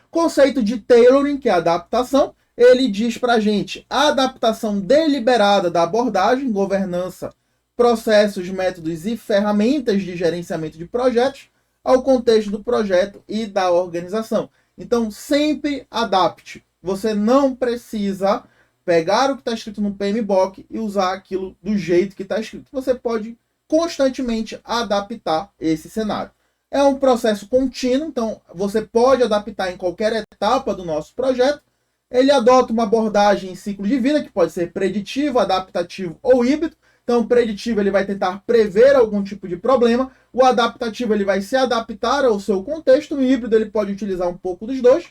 Conceito de tailoring, que é a adaptação, ele diz para a gente a adaptação deliberada da abordagem, governança, processos, métodos e ferramentas de gerenciamento de projetos ao contexto do projeto e da organização. Então, sempre adapte. Você não precisa pegar o que está escrito no PMBOK e usar aquilo do jeito que está escrito. Você pode constantemente adaptar esse cenário. É um processo contínuo, então você pode adaptar em qualquer etapa do nosso projeto. Ele adota uma abordagem em ciclo de vida, que pode ser preditivo, adaptativo ou híbrido. Então, o preditivo ele vai tentar prever algum tipo de problema, o adaptativo ele vai se adaptar ao seu contexto, o híbrido ele pode utilizar um pouco dos dois.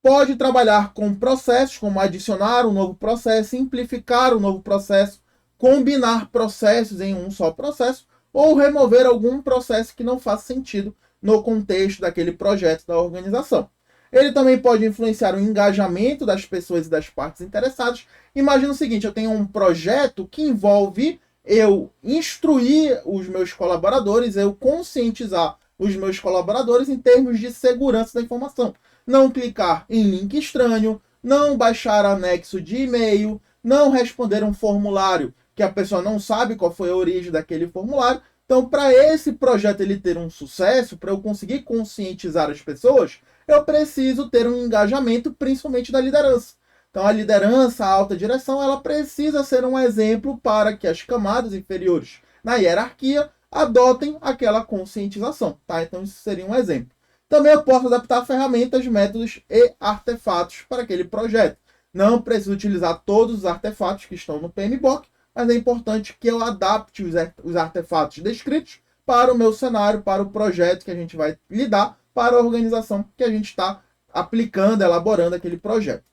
Pode trabalhar com processos, como adicionar um novo processo, simplificar um novo processo, combinar processos em um só processo, ou remover algum processo que não faça sentido no contexto daquele projeto da organização. Ele também pode influenciar o engajamento das pessoas e das partes interessadas. Imagina o seguinte, eu tenho um projeto que envolve eu instruir os meus colaboradores, eu conscientizar os meus colaboradores em termos de segurança da informação. Não clicar em link estranho, não baixar anexo de e-mail, não responder um formulário que a pessoa não sabe qual foi a origem daquele formulário. Então, para esse projeto ele ter um sucesso, para eu conseguir conscientizar as pessoas, eu preciso ter um engajamento, principalmente da liderança. Então, a liderança, a alta direção, ela precisa ser um exemplo para que as camadas inferiores na hierarquia adotem aquela conscientização, tá? Então, isso seria um exemplo. Também eu posso adaptar ferramentas, métodos e artefatos para aquele projeto. Não preciso utilizar todos os artefatos que estão no PMBOK, mas é importante que eu adapte os artefatos descritos para o meu cenário, para o projeto que a gente vai lidar, para a organização que a gente está aplicando, elaborando aquele projeto.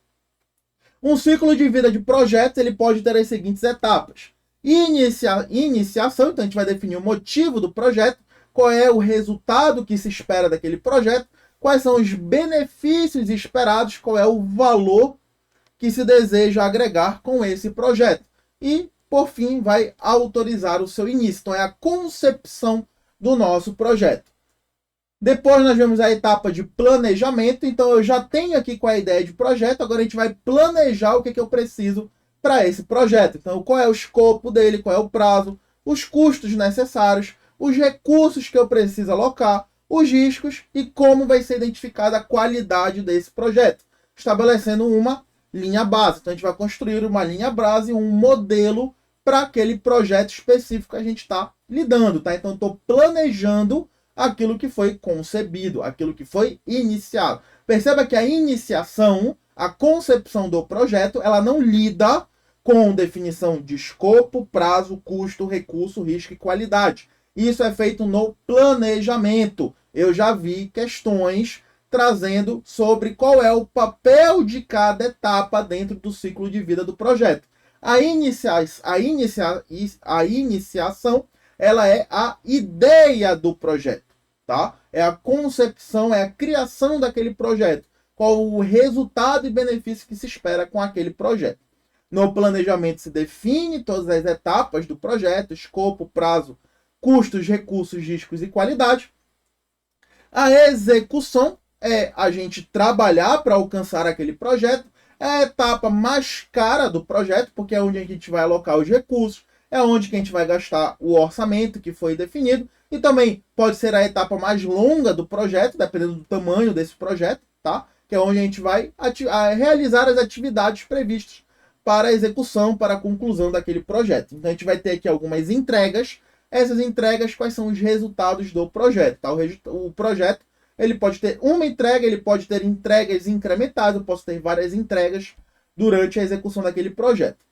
Um ciclo de vida de projetos ele pode ter as seguintes etapas. Iniciação, então a gente vai definir o motivo do projeto, qual é o resultado que se espera daquele projeto, quais são os benefícios esperados, qual é o valor que se deseja agregar com esse projeto. E, por fim, vai autorizar o seu início. Então, é a concepção do nosso projeto. Depois nós vemos a etapa de planejamento. Então, eu já tenho aqui com a ideia de projeto. Agora, a gente vai planejar o que eu preciso para esse projeto. Então, qual é o escopo dele, qual é o prazo, os custos necessários, os recursos que eu preciso alocar, os riscos e como vai ser identificada a qualidade desse projeto, estabelecendo uma linha base. Então, a gente vai construir uma linha base, um modelo para aquele projeto específico que a gente está lidando, tá? Então, eu estou planejando aquilo que foi concebido, aquilo que foi iniciado. Perceba que a iniciação, a concepção do projeto, ela não lida com definição de escopo, prazo, custo, recurso, risco e qualidade. Isso é feito no planejamento. Eu já vi questões trazendo sobre qual é o papel de cada etapa dentro do ciclo de vida do projeto. A iniciação, ela é a ideia do projeto, tá? É a concepção, é a criação daquele projeto. Qual o resultado e benefício que se espera com aquele projeto. No planejamento se define todas as etapas do projeto, escopo, prazo, custos, recursos, riscos e qualidade. A execução é a gente trabalhar para alcançar aquele projeto. É a etapa mais cara do projeto, porque é onde a gente vai alocar os recursos, é onde que a gente vai gastar o orçamento que foi definido, e também pode ser a etapa mais longa do projeto, dependendo do tamanho desse projeto, tá? Que é onde a gente vai realizar as atividades previstas para a execução, para a conclusão daquele projeto. Então a gente vai ter aqui algumas entregas. Essas entregas, quais são os resultados do projeto, tá? O projeto, ele pode ter uma entrega, ele pode ter entregas incrementadas, eu posso ter várias entregas durante a execução daquele projeto.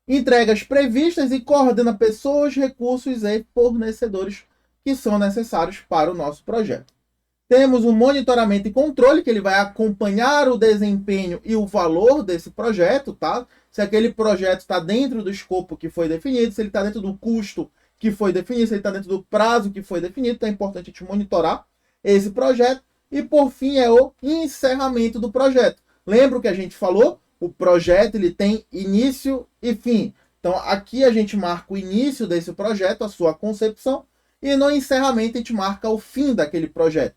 Entregas previstas e coordena pessoas, recursos e fornecedores que são necessários para o nosso projeto. Temos o monitoramento e controle, que ele vai acompanhar o desempenho e o valor desse projeto, tá? Se aquele projeto está dentro do escopo que foi definido, se ele está dentro do custo que foi definido, se ele está dentro do prazo que foi definido, então é importante a gente monitorar esse projeto. E por fim é o encerramento do projeto. Lembra o que a gente falou? O projeto ele tem início e fim. Então aqui a gente marca o início desse projeto, a sua concepção, e no encerramento a gente marca o fim daquele projeto.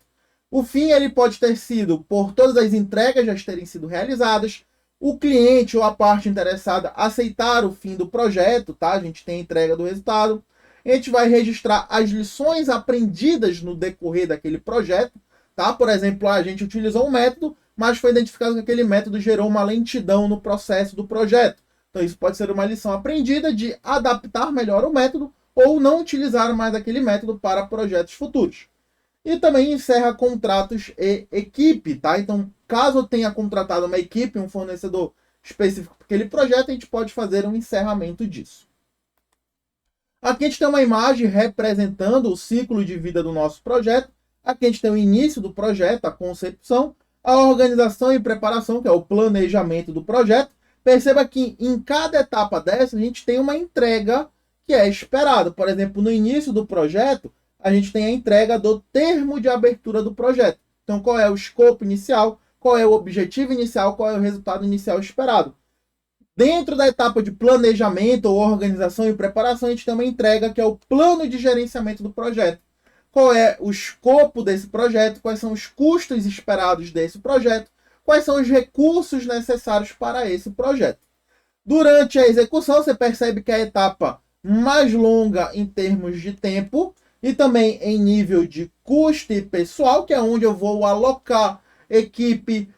O fim ele pode ter sido por todas as entregas já terem sido realizadas, o cliente ou a parte interessada aceitar o fim do projeto, tá? A gente tem a entrega do resultado. A gente vai registrar as lições aprendidas no decorrer daquele projeto, tá? Por exemplo, a gente utilizou um método, mas foi identificado que aquele método gerou uma lentidão no processo do projeto. Então isso pode ser uma lição aprendida de adaptar melhor o método ou não utilizar mais aquele método para projetos futuros. E também encerra contratos e equipe, tá? Então, caso eu tenha contratado uma equipe, um fornecedor específico para aquele projeto, a gente pode fazer um encerramento disso. Aqui a gente tem uma imagem representando o ciclo de vida do nosso projeto. Aqui a gente tem o início do projeto, a concepção, a organização e preparação, que é o planejamento do projeto. Perceba que em cada etapa dessa, a gente tem uma entrega que é esperada. Por exemplo, no início do projeto, a gente tem a entrega do termo de abertura do projeto. Então, qual é o escopo inicial, qual é o objetivo inicial, qual é o resultado inicial esperado. Dentro da etapa de planejamento ou organização e preparação, a gente tem uma entrega que é o plano de gerenciamento do projeto. Qual é o escopo desse projeto, quais são os custos esperados desse projeto, quais são os recursos necessários para esse projeto. Durante a execução, você percebe que a etapa mais longa em termos de tempo e também em nível de custo e pessoal, que é onde eu vou alocar equipe,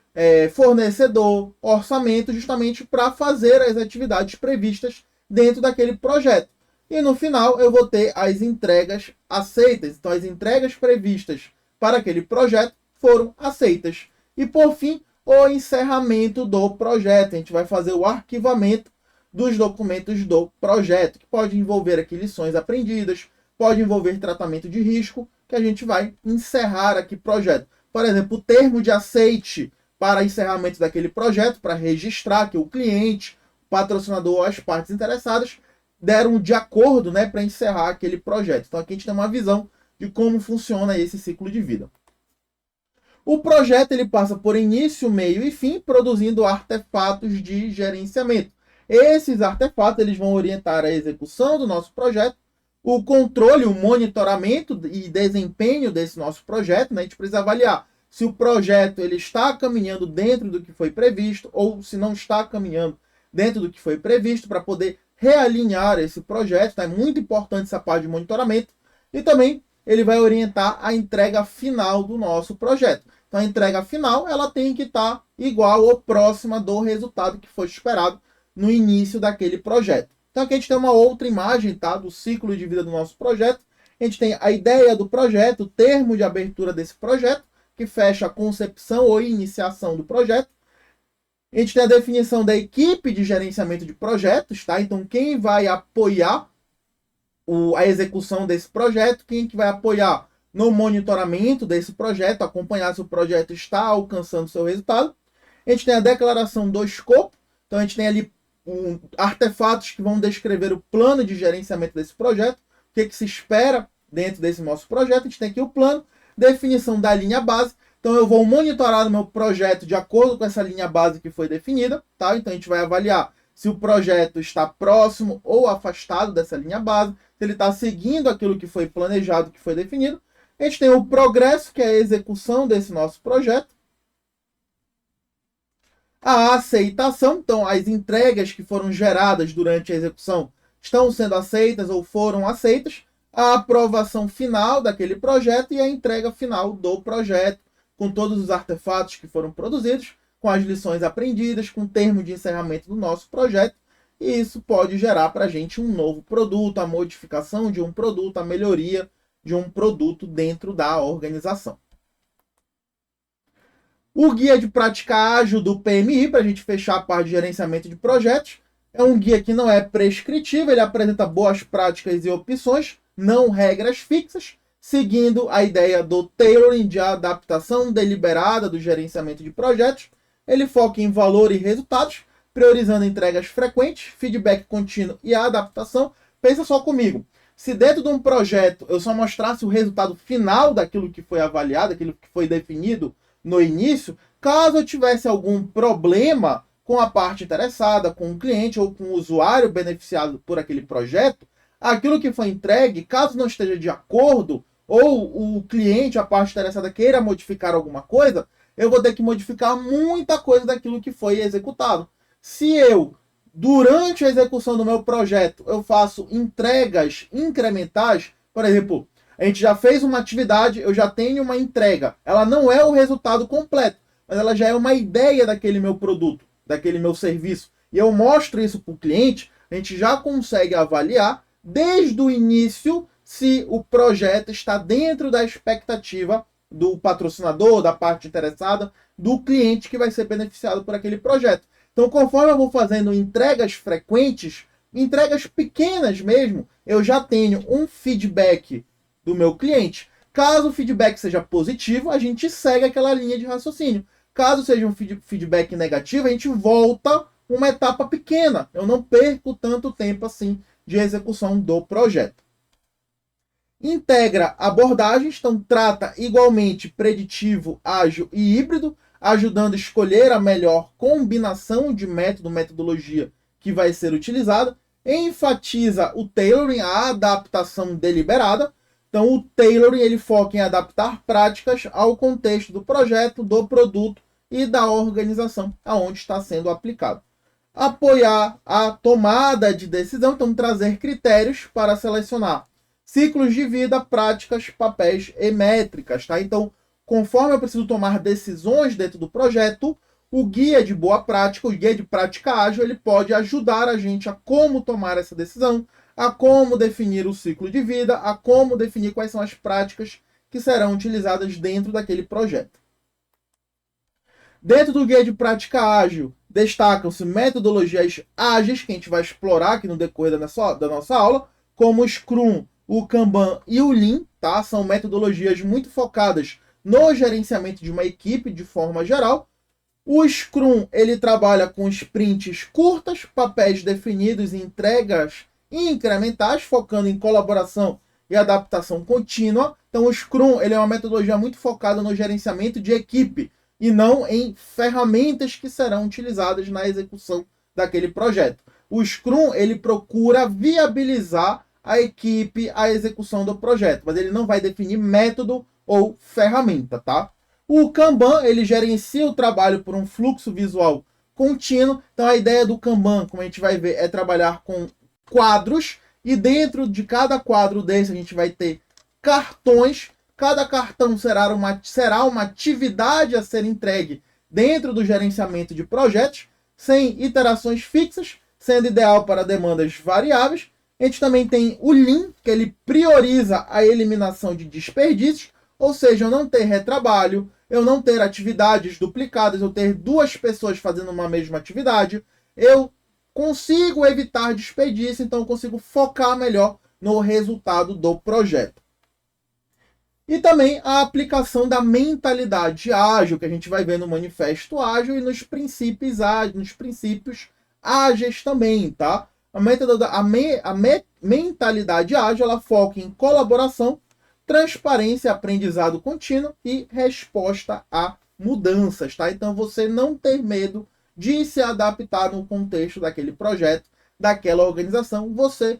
fornecedor, orçamento, justamente para fazer as atividades previstas dentro daquele projeto. E no final eu vou ter as entregas aceitas. Então as entregas previstas para aquele projeto foram aceitas. E por fim, o encerramento do projeto. A gente vai fazer o arquivamento dos documentos do projeto, que pode envolver aqui lições aprendidas, pode envolver tratamento de risco, que a gente vai encerrar aqui o projeto. Por exemplo, o termo de aceite para encerramento daquele projeto, para registrar que o cliente, o patrocinador ou as partes interessadas deram de acordo, né, para encerrar aquele projeto. Então aqui a gente tem uma visão de como funciona esse ciclo de vida. O projeto ele passa por início, meio e fim, produzindo artefatos de gerenciamento. Esses artefatos eles vão orientar a execução do nosso projeto, o controle, o monitoramento e desempenho desse nosso projeto, né? A gente precisa avaliar se o projeto ele está caminhando dentro do que foi previsto ou se não está caminhando dentro do que foi previsto, para poder realinhar esse projeto. Tá? É muito importante essa parte de monitoramento. E também ele vai orientar a entrega final do nosso projeto. Então, a entrega final ela tem que estar igual ou próxima do resultado que foi esperado no início daquele projeto. Então, aqui a gente tem uma outra imagem, tá, do ciclo de vida do nosso projeto. A gente tem a ideia do projeto, o termo de abertura desse projeto, que fecha a concepção ou iniciação do projeto. A gente tem a definição da equipe de gerenciamento de projetos, tá? Então, quem vai apoiar a execução desse projeto, quem que vai apoiar no monitoramento desse projeto, acompanhar se o projeto está alcançando seu resultado. A gente tem a declaração do escopo, então a gente tem ali artefatos que vão descrever o plano de gerenciamento desse projeto, o que se espera dentro desse nosso projeto. A gente tem aqui o plano, definição da linha base. Então eu vou monitorar o meu projeto de acordo com essa linha base que foi definida, tá? Então a gente vai avaliar se o projeto está próximo ou afastado dessa linha base, se ele está seguindo aquilo que foi planejado, que foi definido. A gente tem o progresso, que é a execução desse nosso projeto. A aceitação, então as entregas que foram geradas durante a execução estão sendo aceitas ou foram aceitas. A aprovação final daquele projeto e a entrega final do projeto, com todos os artefatos que foram produzidos, com as lições aprendidas, com o termo de encerramento do nosso projeto. E isso pode gerar para a gente um novo produto, a modificação de um produto, a melhoria de um produto dentro da organização. O guia de prática ágil do PMI, para a gente fechar a parte de gerenciamento de projetos, é um guia que não é prescritivo, ele apresenta boas práticas e opções, não regras fixas, seguindo a ideia do tailoring, de adaptação deliberada do gerenciamento de projetos. Ele foca em valor e resultados, priorizando entregas frequentes, feedback contínuo e a adaptação. Pensa só comigo, se dentro de um projeto eu só mostrasse o resultado final daquilo que foi avaliado, aquilo que foi definido no início, caso eu tivesse algum problema com a parte interessada, com o cliente ou com o usuário beneficiado por aquele projeto, aquilo que foi entregue, caso não esteja de acordo, ou o cliente, a parte interessada, queira modificar alguma coisa, eu vou ter que modificar muita coisa daquilo que foi executado. Se eu, durante a execução do meu projeto, eu faço entregas incrementais, por exemplo, a gente já fez uma atividade, eu já tenho uma entrega. Ela não é o resultado completo, mas ela já é uma ideia daquele meu produto, daquele meu serviço. E eu mostro isso para o cliente, a gente já consegue avaliar desde o início se o projeto está dentro da expectativa do patrocinador, da parte interessada, do cliente que vai ser beneficiado por aquele projeto. Então, conforme eu vou fazendo entregas frequentes, entregas pequenas mesmo, eu já tenho um feedback do meu cliente. Caso o feedback seja positivo, a gente segue aquela linha de raciocínio. Caso seja um feedback negativo, a gente volta uma etapa pequena. Eu não perco tanto tempo assim de execução do projeto. Integra abordagens, então trata igualmente preditivo, ágil e híbrido, ajudando a escolher a melhor combinação de método, metodologia que vai ser utilizada. Enfatiza o tailoring, a adaptação deliberada. Então, o tailoring ele foca em adaptar práticas ao contexto do projeto, do produto e da organização aonde está sendo aplicado. Apoiar a tomada de decisão, então trazer critérios para selecionar ciclos de vida, práticas, papéis e métricas. Tá? Então, conforme eu preciso tomar decisões dentro do projeto, o guia de boa prática, o guia de prática ágil, ele pode ajudar a gente a como tomar essa decisão, a como definir o ciclo de vida, a como definir quais são as práticas que serão utilizadas dentro daquele projeto. Dentro do guia de prática ágil, destacam-se metodologias ágeis, que a gente vai explorar aqui no decorrer da nossa aula, como o Scrum, o Kanban e o Lean, tá? São metodologias muito focadas no gerenciamento de uma equipe de forma geral. O Scrum, ele trabalha com sprints curtas, papéis definidos e entregas incrementais, focando em colaboração e adaptação contínua. Então, o Scrum ele é uma metodologia muito focada no gerenciamento de equipe e não em ferramentas que serão utilizadas na execução daquele projeto. O Scrum ele procura viabilizar a equipe, a execução do projeto, mas ele não vai definir método ou ferramenta, tá? O Kanban ele gerencia o trabalho por um fluxo visual contínuo. Então a ideia do Kanban, como a gente vai ver, é trabalhar com quadros, e dentro de cada quadro desse a gente vai ter cartões. Cada cartão será uma atividade a ser entregue dentro do gerenciamento de projetos, sem iterações fixas, sendo ideal para demandas variáveis. A gente também tem o Lean, que ele prioriza a eliminação de desperdícios, ou seja, eu não ter retrabalho, eu não ter atividades duplicadas, eu ter duas pessoas fazendo uma mesma atividade, eu consigo evitar desperdício, então eu consigo focar melhor no resultado do projeto. E também a aplicação da mentalidade ágil, que a gente vai ver no Manifesto Ágil e nos princípios ágeis também, tá? A mentalidade ágil, ela foca em colaboração, transparência, aprendizado contínuo e resposta a mudanças, tá? Então você não ter medo de se adaptar no contexto daquele projeto, daquela organização, você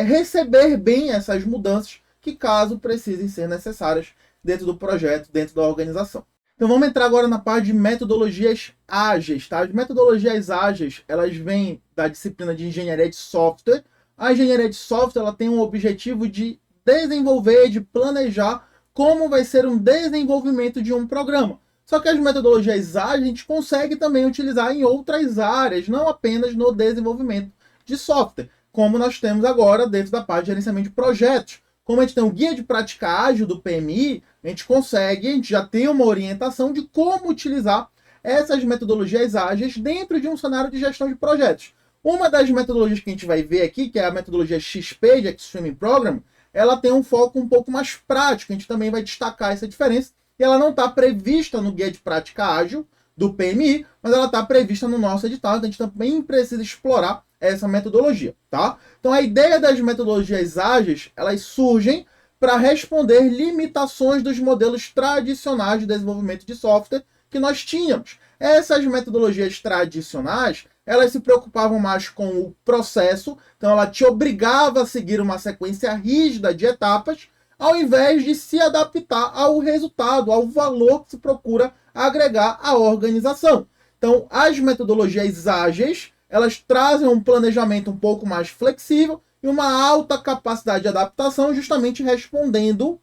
receber bem essas mudanças que caso precisem ser necessárias dentro do projeto, dentro da organização. Então vamos entrar agora na parte de metodologias ágeis, tá? As metodologias ágeis, elas vêm da disciplina de engenharia de software. A engenharia de software, ela tem um objetivo de desenvolver, de planejar como vai ser um desenvolvimento de um programa. Só que as metodologias ágeis a gente consegue também utilizar em outras áreas, não apenas no desenvolvimento de software, como nós temos agora dentro da parte de gerenciamento de projetos. Como a gente tem o guia de prática ágil do PMI, a gente já tem uma orientação de como utilizar essas metodologias ágeis dentro de um cenário de gestão de projetos. Uma das metodologias que a gente vai ver aqui, que é a metodologia XP de Extreme Program, ela tem um foco um pouco mais prático, a gente também vai destacar essa diferença, e ela não está prevista no guia de prática ágil do PMI, mas ela está prevista no nosso edital, então a gente também precisa explorar essa metodologia, tá? Então a ideia das metodologias ágeis, elas surgem para responder limitações dos modelos tradicionais de desenvolvimento de software que nós tínhamos. Essas metodologias tradicionais, elas se preocupavam mais com o processo, então ela te obrigava a seguir uma sequência rígida de etapas, ao invés de se adaptar ao resultado, ao valor que se procura agregar à organização. Então, as metodologias ágeis, elas trazem um planejamento um pouco mais flexível e uma alta capacidade de adaptação, justamente respondendo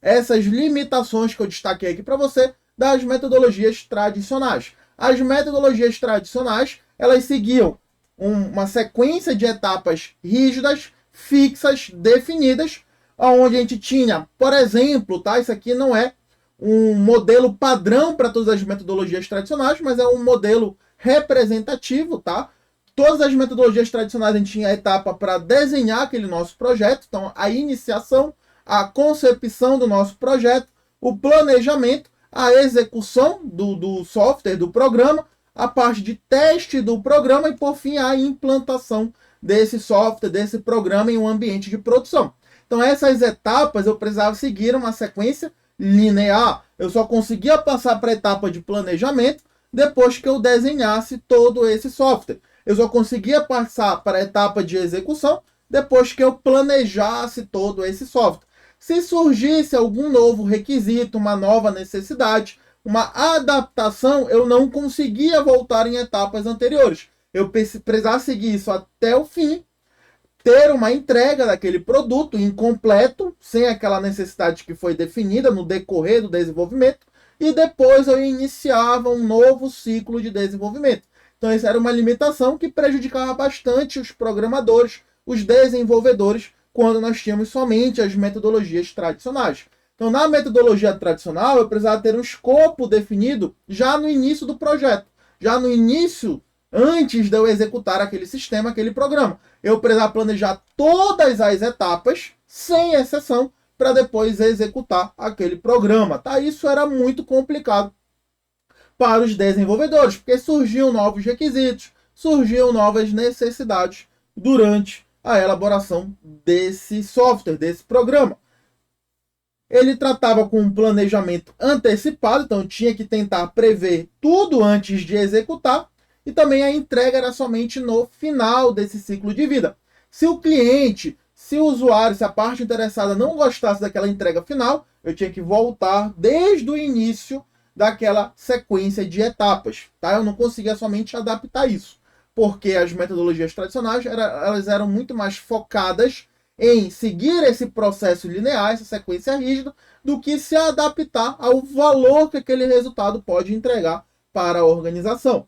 essas limitações que eu destaquei aqui para você das metodologias tradicionais. As metodologias tradicionais, elas seguiam uma sequência de etapas rígidas, fixas, definidas, onde a gente tinha, por exemplo, tá? Isso aqui não é um modelo padrão para todas as metodologias tradicionais, mas é um modelo representativo, tá? Todas as metodologias tradicionais a gente tinha a etapa para desenhar aquele nosso projeto, então a iniciação, a concepção do nosso projeto, o planejamento, a execução do software, do programa, a parte de teste do programa e, por fim, a implantação desse software, desse programa em um ambiente de produção. Então essas etapas eu precisava seguir uma sequência linear. Eu só conseguia passar para a etapa de planejamento depois que eu desenhasse todo esse software. Eu só conseguia passar para a etapa de execução depois que eu planejasse todo esse software. Se surgisse algum novo requisito, uma nova necessidade, uma adaptação, eu não conseguia voltar em etapas anteriores. Eu precisava seguir isso até o fim, ter uma entrega daquele produto incompleto, sem aquela necessidade que foi definida no decorrer do desenvolvimento, e depois eu iniciava um novo ciclo de desenvolvimento. Então, essa era uma limitação que prejudicava bastante os programadores, os desenvolvedores, quando nós tínhamos somente as metodologias tradicionais. Então, na metodologia tradicional, eu precisava ter um escopo definido já no início do projeto, já no início, antes de eu executar aquele sistema, aquele programa. Eu precisava planejar todas as etapas, sem exceção, para depois executar aquele programa. Tá? Isso era muito complicado para os desenvolvedores, porque surgiam novos requisitos, surgiam novas necessidades durante a elaboração desse software, desse programa. Ele tratava com um planejamento antecipado, então tinha que tentar prever tudo antes de executar, e também a entrega era somente no final desse ciclo de vida. Se o cliente, se o usuário, se a parte interessada não gostasse daquela entrega final, eu tinha que voltar desde o início daquela sequência de etapas, tá? Eu não conseguia somente adaptar isso, porque as metodologias tradicionais elas eram muito mais focadas em seguir esse processo linear, essa sequência rígida, do que se adaptar ao valor que aquele resultado pode entregar para a organização.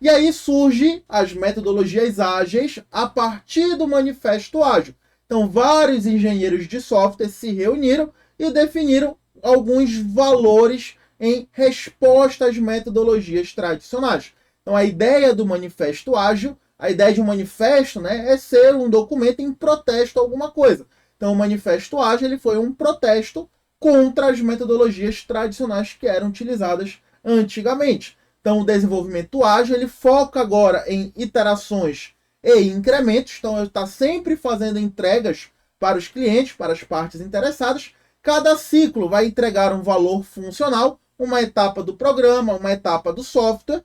E aí surgem as metodologias ágeis a partir do Manifesto Ágil. Então, vários engenheiros de software se reuniram e definiram alguns valores em resposta às metodologias tradicionais. Então, a ideia do Manifesto Ágil, a ideia de um manifesto, né, é ser um documento em protesto a alguma coisa. Então, o Manifesto Ágil ele foi um protesto contra as metodologias tradicionais que eram utilizadas antigamente. Então, o desenvolvimento ágil ele foca agora em iterações e incrementos. Então, ele está sempre fazendo entregas para os clientes, para as partes interessadas. Cada ciclo vai entregar um valor funcional, uma etapa do programa, uma etapa do software,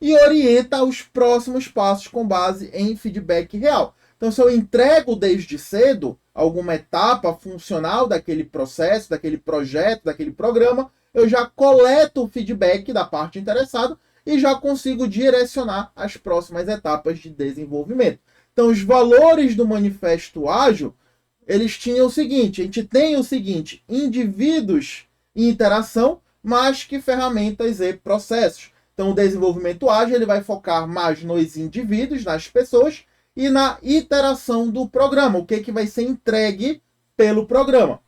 e orienta os próximos passos com base em feedback real. Então, se eu entrego desde cedo alguma etapa funcional daquele processo, daquele projeto, daquele programa, eu já coleto o feedback da parte interessada e já consigo direcionar as próximas etapas de desenvolvimento. Então, os valores do Manifesto Ágil, eles tinham o seguinte, a gente tem o seguinte, indivíduos em interação, mais que ferramentas e processos. Então, o desenvolvimento ágil ele vai focar mais nos indivíduos, nas pessoas, e na iteração do programa, o que vai ser entregue pelo programa,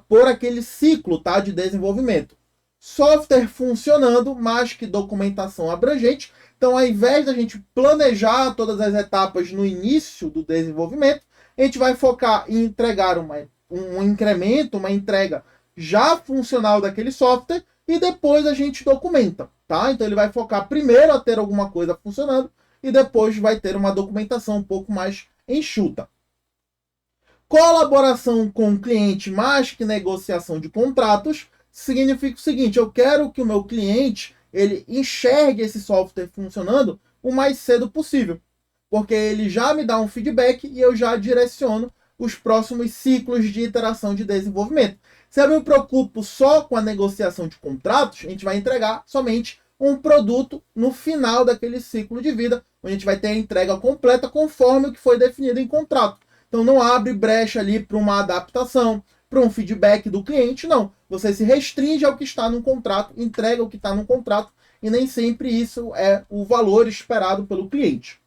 por aquele ciclo, tá, de desenvolvimento. Software funcionando, mais que documentação abrangente. Então, ao invés da gente planejar todas as etapas no início do desenvolvimento, a gente vai focar em entregar um incremento, uma entrega já funcional daquele software, e depois a gente documenta, tá? Então, ele vai focar primeiro a ter alguma coisa funcionando, e depois vai ter uma documentação um pouco mais enxuta. Colaboração com o cliente mais que negociação de contratos significa o seguinte, eu quero que o meu cliente ele enxergue esse software funcionando o mais cedo possível, porque ele já me dá um feedback e eu já direciono os próximos ciclos de iteração de desenvolvimento. Se eu me preocupo só com a negociação de contratos, a gente vai entregar somente um produto no final daquele ciclo de vida, onde a gente vai ter a entrega completa conforme o que foi definido em contrato. Então não abre brecha ali para uma adaptação, para um feedback do cliente, não. Você se restringe ao que está no contrato, entrega o que está no contrato, e nem sempre isso é o valor esperado pelo cliente.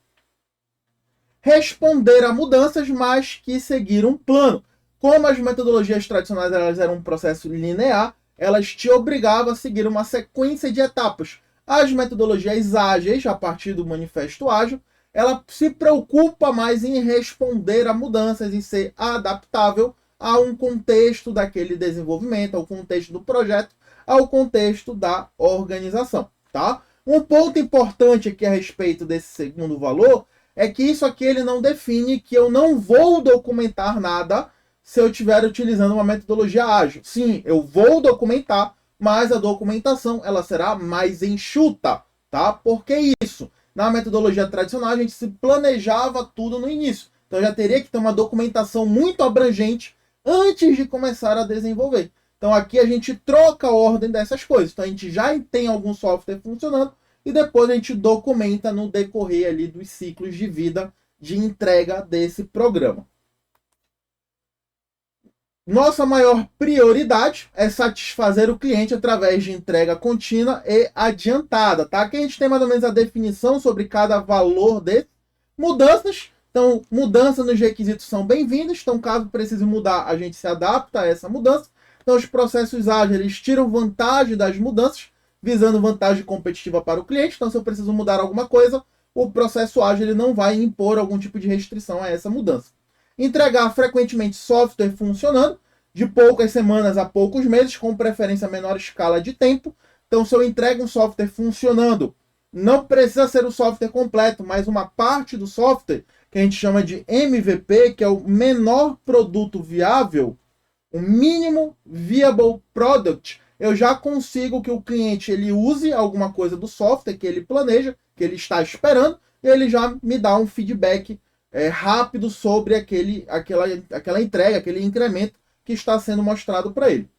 Responder a mudanças, mas que seguir um plano. Como as metodologias tradicionais elas eram um processo linear, elas te obrigavam a seguir uma sequência de etapas. As metodologias ágeis, a partir do Manifesto Ágil, ela se preocupa mais em responder a mudanças, em ser adaptável a um contexto daquele desenvolvimento, ao contexto do projeto, ao contexto da organização, tá? Um ponto importante aqui a respeito desse segundo valor é que isso aqui ele não define que eu não vou documentar nada se eu estiver utilizando uma metodologia ágil. Sim, eu vou documentar, mas a documentação ela será mais enxuta, tá? Por que isso? Na metodologia tradicional, a gente se planejava tudo no início. Então, já teria que ter uma documentação muito abrangente antes de começar a desenvolver. Então, aqui a gente troca a ordem dessas coisas. Então, a gente já tem algum software funcionando e depois a gente documenta no decorrer ali dos ciclos de vida de entrega desse programa. Nossa maior prioridade é satisfazer o cliente através de entrega contínua e adiantada, tá? Aqui a gente tem mais ou menos a definição sobre cada valor de mudanças. Então, mudança nos requisitos são bem-vindas. Então, caso precise mudar, a gente se adapta a essa mudança. Então, os processos ágeis, eles tiram vantagem das mudanças, visando vantagem competitiva para o cliente. Então, se eu preciso mudar alguma coisa, o processo ágil ele não vai impor algum tipo de restrição a essa mudança. Entregar frequentemente software funcionando, de poucas semanas a poucos meses, com preferência a menor escala de tempo. Então, se eu entrego um software funcionando, não precisa ser o software completo, mas uma parte do software, que a gente chama de MVP, que é o menor produto viável, o mínimo viable product, eu já consigo que o cliente ele use alguma coisa do software que ele planeja, que ele está esperando, e ele já me dá um feedback rápido sobre aquela entrega, aquele incremento que está sendo mostrado para ele.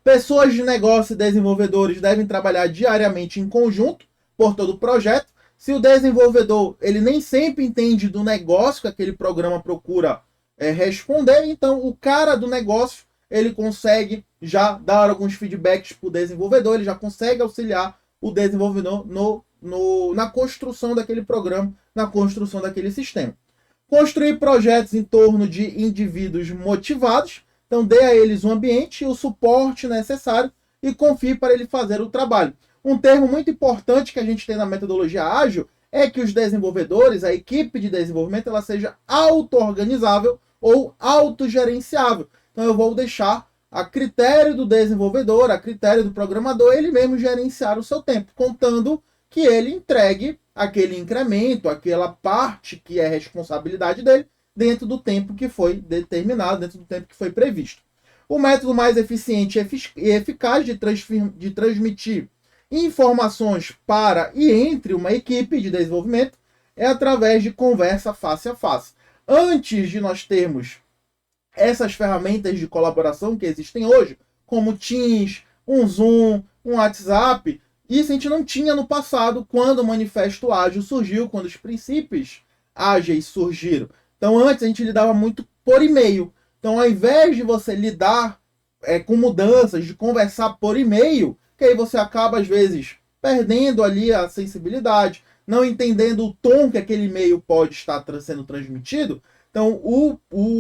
Pessoas de negócio e desenvolvedores devem trabalhar diariamente em conjunto por todo o projeto. Se o desenvolvedor ele nem sempre entende do negócio que aquele programa procura responder, então o cara do negócio ele consegue já dar alguns feedbacks para o desenvolvedor, ele já consegue auxiliar o desenvolvedor na construção daquele programa, na construção daquele sistema. Construir projetos em torno de indivíduos motivados, então dê a eles um ambiente e o suporte necessário e confie para ele fazer o trabalho. Um termo muito importante que a gente tem na metodologia ágil é que os desenvolvedores, a equipe de desenvolvimento, ela seja auto-organizável ou autogerenciável. Então eu vou deixar a critério do desenvolvedor, a critério do programador, ele mesmo gerenciar o seu tempo, contando que ele entregue aquele incremento, aquela parte que é responsabilidade dele, dentro do tempo que foi determinado, dentro do tempo que foi previsto. O método mais eficiente e eficaz de transmitir informações para e entre uma equipe de desenvolvimento é através de conversa face a face. Antes de nós termos essas ferramentas de colaboração que existem hoje, como Teams, um Zoom, um WhatsApp, isso a gente não tinha no passado, quando o Manifesto Ágil surgiu, quando os princípios ágeis surgiram. Então, antes a gente lidava muito por e-mail. Então, ao invés de você lidar com mudanças, de conversar por e-mail, que aí você acaba, às vezes, perdendo ali a sensibilidade, não entendendo o tom que aquele e-mail pode estar sendo transmitido. Então,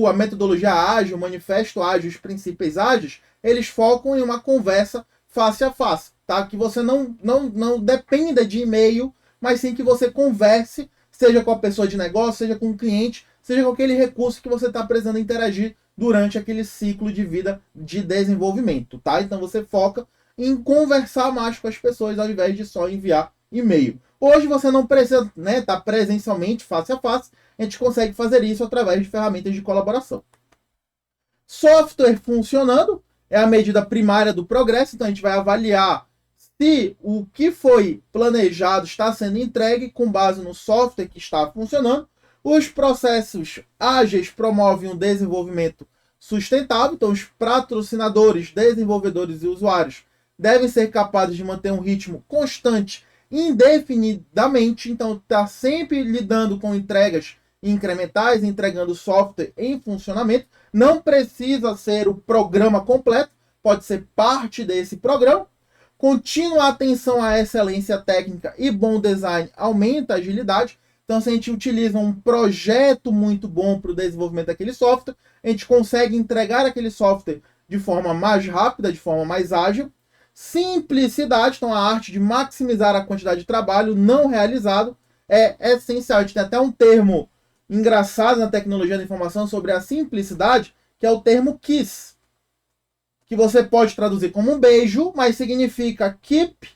a metodologia ágil, o manifesto ágil, os princípios ágeis, eles focam em uma conversa face a face, tá? Que você não dependa de e-mail, mas sim que você converse, seja com a pessoa de negócio, seja com o cliente, seja com aquele recurso que você está precisando interagir durante aquele ciclo de vida de desenvolvimento, tá? Então, você foca em conversar mais com as pessoas ao invés de só enviar e-mail. Hoje você não precisa estar presencialmente, face a face, a gente consegue fazer isso através de ferramentas de colaboração. Software funcionando é a medida primária do progresso, então a gente vai avaliar se o que foi planejado está sendo entregue com base no software que está funcionando. Os processos ágeis promovem um desenvolvimento sustentável, então os patrocinadores, desenvolvedores e usuários devem ser capazes de manter um ritmo constante indefinidamente, então está sempre lidando com entregas incrementais, entregando software em funcionamento. Não precisa ser o programa completo, pode ser parte desse programa. Contínua atenção à excelência técnica e bom design aumenta a agilidade. Então, se a gente utiliza um projeto muito bom para o desenvolvimento daquele software, a gente consegue entregar aquele software de forma mais rápida, de forma mais ágil. Simplicidade, então a arte de maximizar a quantidade de trabalho não realizado é essencial. A gente tem até um termo engraçado na tecnologia da informação sobre a simplicidade, que é o termo KISS, que você pode traduzir como um beijo, mas significa Keep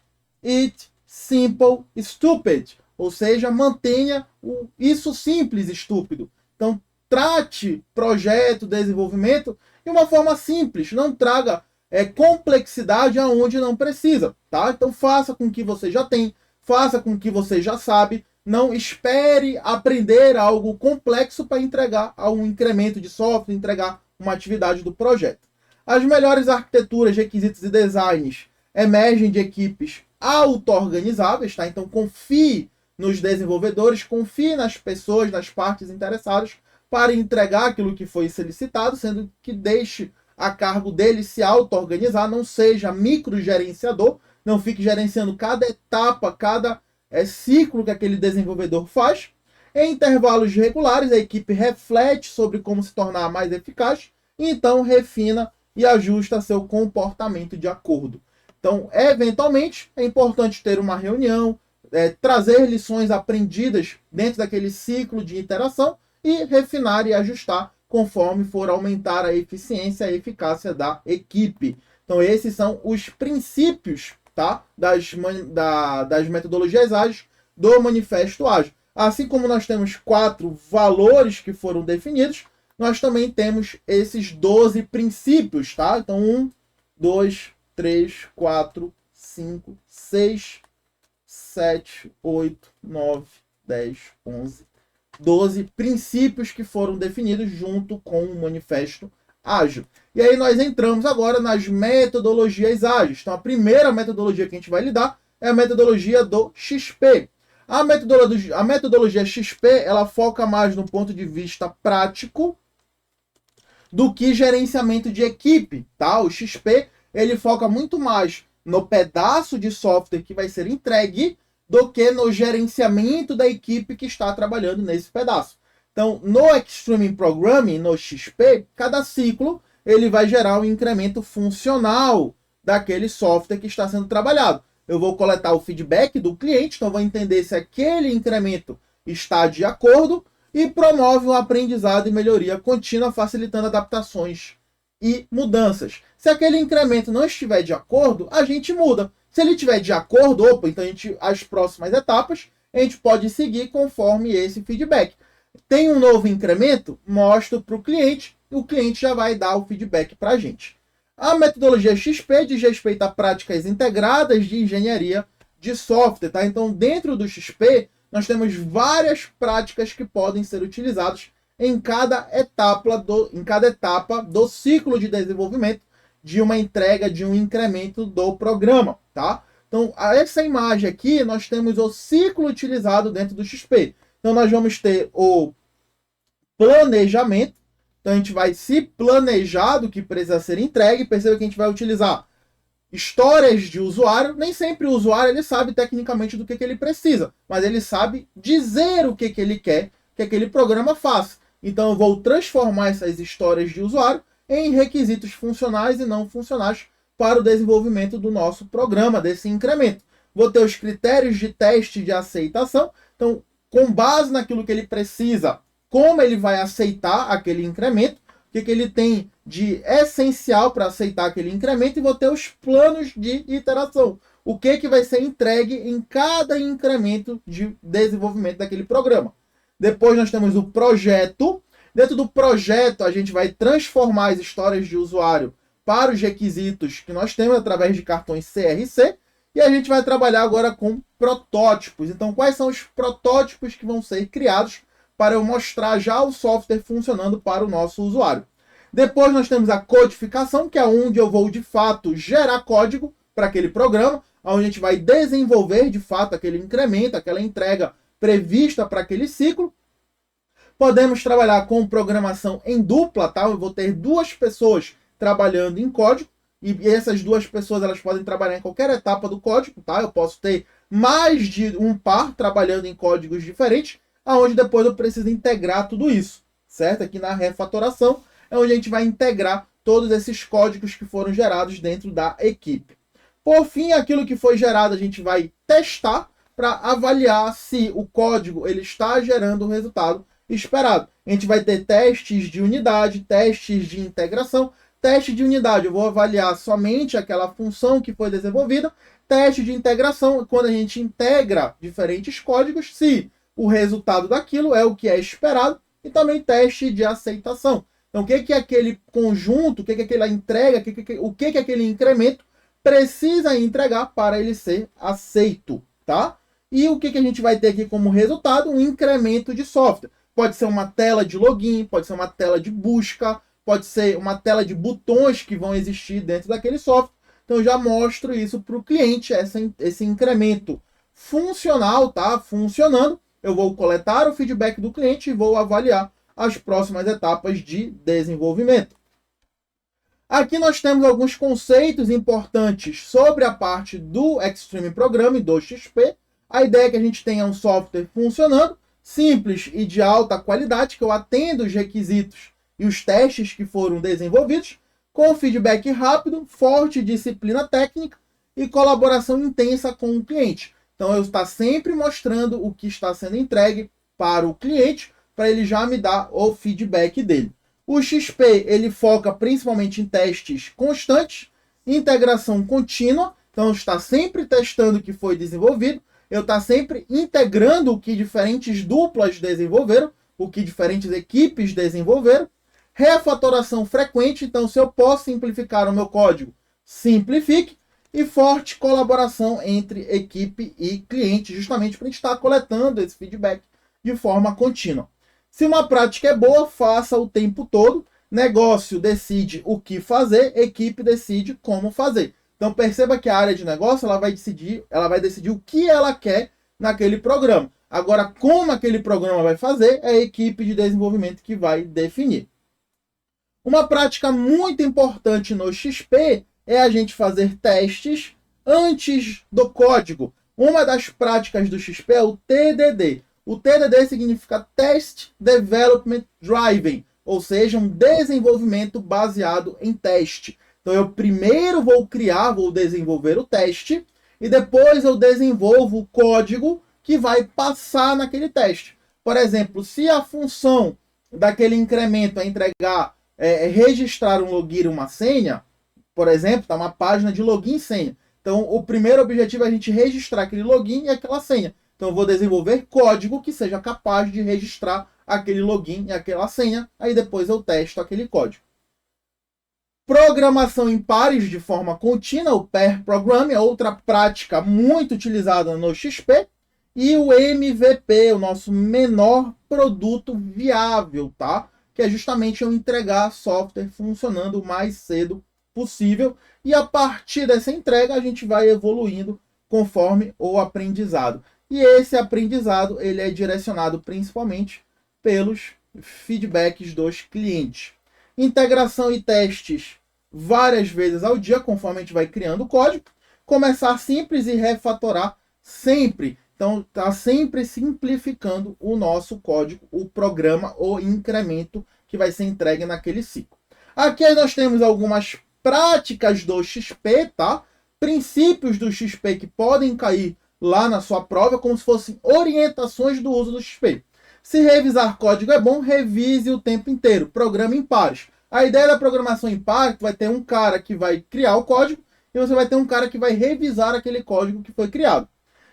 It Simple Stupid, ou seja, mantenha isso simples estúpido. Então, trate projeto, desenvolvimento de uma forma simples, não traga complexidade aonde não precisa, tá? Então faça com o que você já tem, faça com o que você já sabe, não espere aprender algo complexo para entregar um incremento de software, entregar uma atividade do projeto. As melhores arquiteturas, requisitos e designs emergem de equipes auto-organizáveis, tá? Então confie nos desenvolvedores, confie nas pessoas, nas partes interessadas para entregar aquilo que foi solicitado, sendo que deixe a cargo dele se auto-organizar, não seja microgerenciador, não fique gerenciando cada etapa, cada ciclo que aquele desenvolvedor faz. Em intervalos regulares, a equipe reflete sobre como se tornar mais eficaz e então refina e ajusta seu comportamento de acordo. Então, eventualmente, é importante ter uma reunião, trazer lições aprendidas dentro daquele ciclo de interação e refinar e ajustar conforme for aumentar a eficiência e a eficácia da equipe. Então, esses são os princípios, tá, das metodologias ágeis do Manifesto Ágil. Assim como nós temos 4 valores que foram definidos, nós também temos esses 12 princípios, tá? Então, 1, 2, 3, 4, 5, 6, 7, 8, 9, 10, 11, 12 princípios que foram definidos junto com o Manifesto ágil. E aí nós entramos agora nas metodologias ágeis. Então a primeira metodologia que a gente vai lidar é a metodologia do XP. A metodologia XP, ela foca mais no ponto de vista prático do que gerenciamento de equipe, tá? O XP, ele foca muito mais no pedaço de software que vai ser entregue do que no gerenciamento da equipe que está trabalhando nesse pedaço. Então, no Extreme Programming, no XP, cada ciclo ele vai gerar um incremento funcional daquele software que está sendo trabalhado. Eu vou coletar o feedback do cliente, então vou entender se aquele incremento está de acordo e promove um aprendizado e melhoria contínua, facilitando adaptações e mudanças. Se aquele incremento não estiver de acordo, a gente muda. Se ele estiver de acordo, então as próximas etapas, a gente pode seguir conforme esse feedback. Tem um novo incremento? Mostro para o cliente e o cliente já vai dar o feedback para a gente. A metodologia XP diz respeito a práticas integradas de engenharia de software. Tá? Então, dentro do XP, nós temos várias práticas que podem ser utilizadas em cada etapa do ciclo de desenvolvimento de uma entrega, de um incremento do programa. Tá? Então, essa imagem aqui, nós temos o ciclo utilizado dentro do XP. Então, nós vamos ter o planejamento. Então, a gente vai se planejar do que precisa ser entregue. Perceba que a gente vai utilizar histórias de usuário. Nem sempre o usuário ele sabe tecnicamente do que ele precisa, mas ele sabe dizer o que ele quer que aquele programa faça. Então, eu vou transformar essas histórias de usuário em requisitos funcionais e não funcionais para o desenvolvimento do nosso programa, desse incremento. Vou ter os critérios de teste de aceitação. Então, com base naquilo que ele precisa, como ele vai aceitar aquele incremento, o que ele tem de essencial para aceitar aquele incremento, e vou ter os planos de iteração. O que vai ser entregue em cada incremento de desenvolvimento daquele programa. Depois nós temos o projeto. Dentro do projeto, a gente vai transformar as histórias de usuário para os requisitos que nós temos através de cartões CRC. E a gente vai trabalhar agora com protótipos. Então, quais são os protótipos que vão ser criados para eu mostrar já o software funcionando para o nosso usuário? Depois nós temos a codificação, que é onde eu vou, de fato, gerar código para aquele programa, onde a gente vai desenvolver, de fato, aquele incremento, aquela entrega prevista para aquele ciclo. Podemos trabalhar com programação em dupla, tá? Eu vou ter duas pessoas trabalhando em código, e essas duas pessoas elas podem trabalhar em qualquer etapa do código, tá? Eu posso ter mais de um par trabalhando em códigos diferentes, aonde depois eu preciso integrar tudo isso, certo? Aqui na refatoração é onde a gente vai integrar todos esses códigos que foram gerados dentro da equipe. Por fim, aquilo que foi gerado a gente vai testar para avaliar se o código ele está gerando o resultado esperado. A gente vai ter testes de unidade, testes de integração. Teste de unidade, eu vou avaliar somente aquela função que foi desenvolvida. Teste de integração, quando a gente integra diferentes códigos, se o resultado daquilo é o que é esperado. E também teste de aceitação. Então, o que é aquele conjunto, o que é aquela entrega, o que é aquele incremento precisa entregar para ele ser aceito, tá? E o que a gente vai ter aqui como resultado? Um incremento de software. Pode ser uma tela de login, pode ser uma tela de busca, pode ser uma tela de botões que vão existir dentro daquele software. Então, eu já mostro isso para o cliente, esse incremento funcional, tá? Funcionando. Eu vou coletar o feedback do cliente e vou avaliar as próximas etapas de desenvolvimento. Aqui nós temos alguns conceitos importantes sobre a parte do Extreme Programming, do XP. A ideia é que a gente tenha um software funcionando, simples e de alta qualidade, que eu atendo os requisitos e os testes que foram desenvolvidos, com feedback rápido, forte disciplina técnica e colaboração intensa com o cliente. Então, eu estou sempre mostrando o que está sendo entregue para o cliente, para ele já me dar o feedback dele. O XP, ele foca principalmente em testes constantes, integração contínua, então está sempre testando o que foi desenvolvido, eu estou sempre integrando o que diferentes duplas desenvolveram, o que diferentes equipes desenvolveram, refatoração frequente, então se eu posso simplificar o meu código, simplifique, e forte colaboração entre equipe e cliente, justamente para a gente estar coletando esse feedback de forma contínua. Se uma prática é boa, faça o tempo todo. Negócio decide o que fazer, equipe decide como fazer. Então perceba que a área de negócio ela vai decidir o que ela quer naquele programa. Agora, como aquele programa vai fazer, é a equipe de desenvolvimento que vai definir. Uma prática muito importante no XP é a gente fazer testes antes do código. Uma das práticas do XP é o TDD. O TDD significa Test Development Driven, ou seja, um desenvolvimento baseado em teste. Então eu primeiro vou desenvolver o teste, e depois eu desenvolvo o código que vai passar naquele teste. Por exemplo, se a função daquele incremento é registrar um login e uma senha, por exemplo, está uma página de login e senha. Então, o primeiro objetivo é a gente registrar aquele login e aquela senha. Então, eu vou desenvolver código que seja capaz de registrar aquele login e aquela senha. Aí, depois, eu testo aquele código. Programação em pares de forma contínua, o pair programming, é outra prática muito utilizada no XP. E o MVP, o nosso menor produto viável, tá? Que é justamente eu entregar software funcionando o mais cedo possível. E a partir dessa entrega, a gente vai evoluindo conforme o aprendizado. E esse aprendizado ele é direcionado principalmente pelos feedbacks dos clientes. Integração e testes várias vezes ao dia, conforme a gente vai criando o código. Começar simples e refatorar sempre. Então, está sempre simplificando o nosso código, o programa, o incremento que vai ser entregue naquele ciclo. Aqui nós temos algumas práticas do XP, tá? Princípios do XP que podem cair lá na sua prova, como se fossem orientações do uso do XP. Se revisar código é bom, revise o tempo inteiro. Programa em pares. A ideia da programação em pares, vai ter um cara que vai criar o código e você vai ter um cara que vai revisar aquele código que foi criado.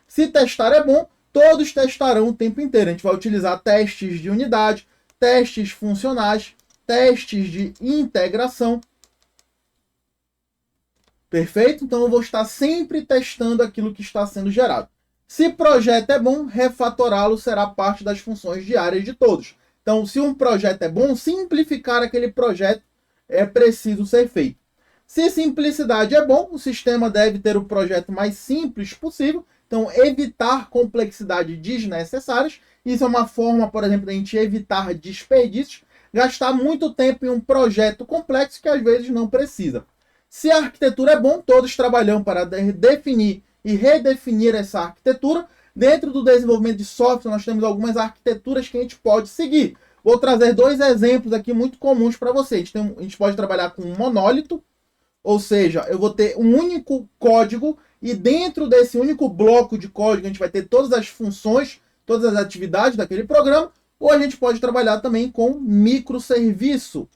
Se testar é bom, todos testarão o tempo inteiro. A gente vai utilizar testes de unidade, testes funcionais, testes de integração. Perfeito? Então eu vou estar sempre testando aquilo que está sendo gerado. Se projeto é bom, refatorá-lo será parte das funções diárias de todos. Então, se um projeto é bom, simplificar aquele projeto é preciso ser feito. Se simplicidade é bom, o sistema deve ter o projeto mais simples possível. Então, evitar complexidades desnecessárias. Isso é uma forma, por exemplo, de a gente evitar desperdícios. Gastar muito tempo em um projeto complexo que às vezes não precisa. Se a arquitetura é bom, todos trabalham para definir e redefinir essa arquitetura. Dentro do desenvolvimento de software, nós temos algumas arquiteturas que a gente pode seguir. Vou trazer dois exemplos aqui muito comuns para vocês. A gente pode trabalhar com um monólito, ou seja, eu vou ter um único código e dentro desse único bloco de código a gente vai ter todas as funções, todas as atividades daquele programa, ou a gente pode trabalhar também com microserviço.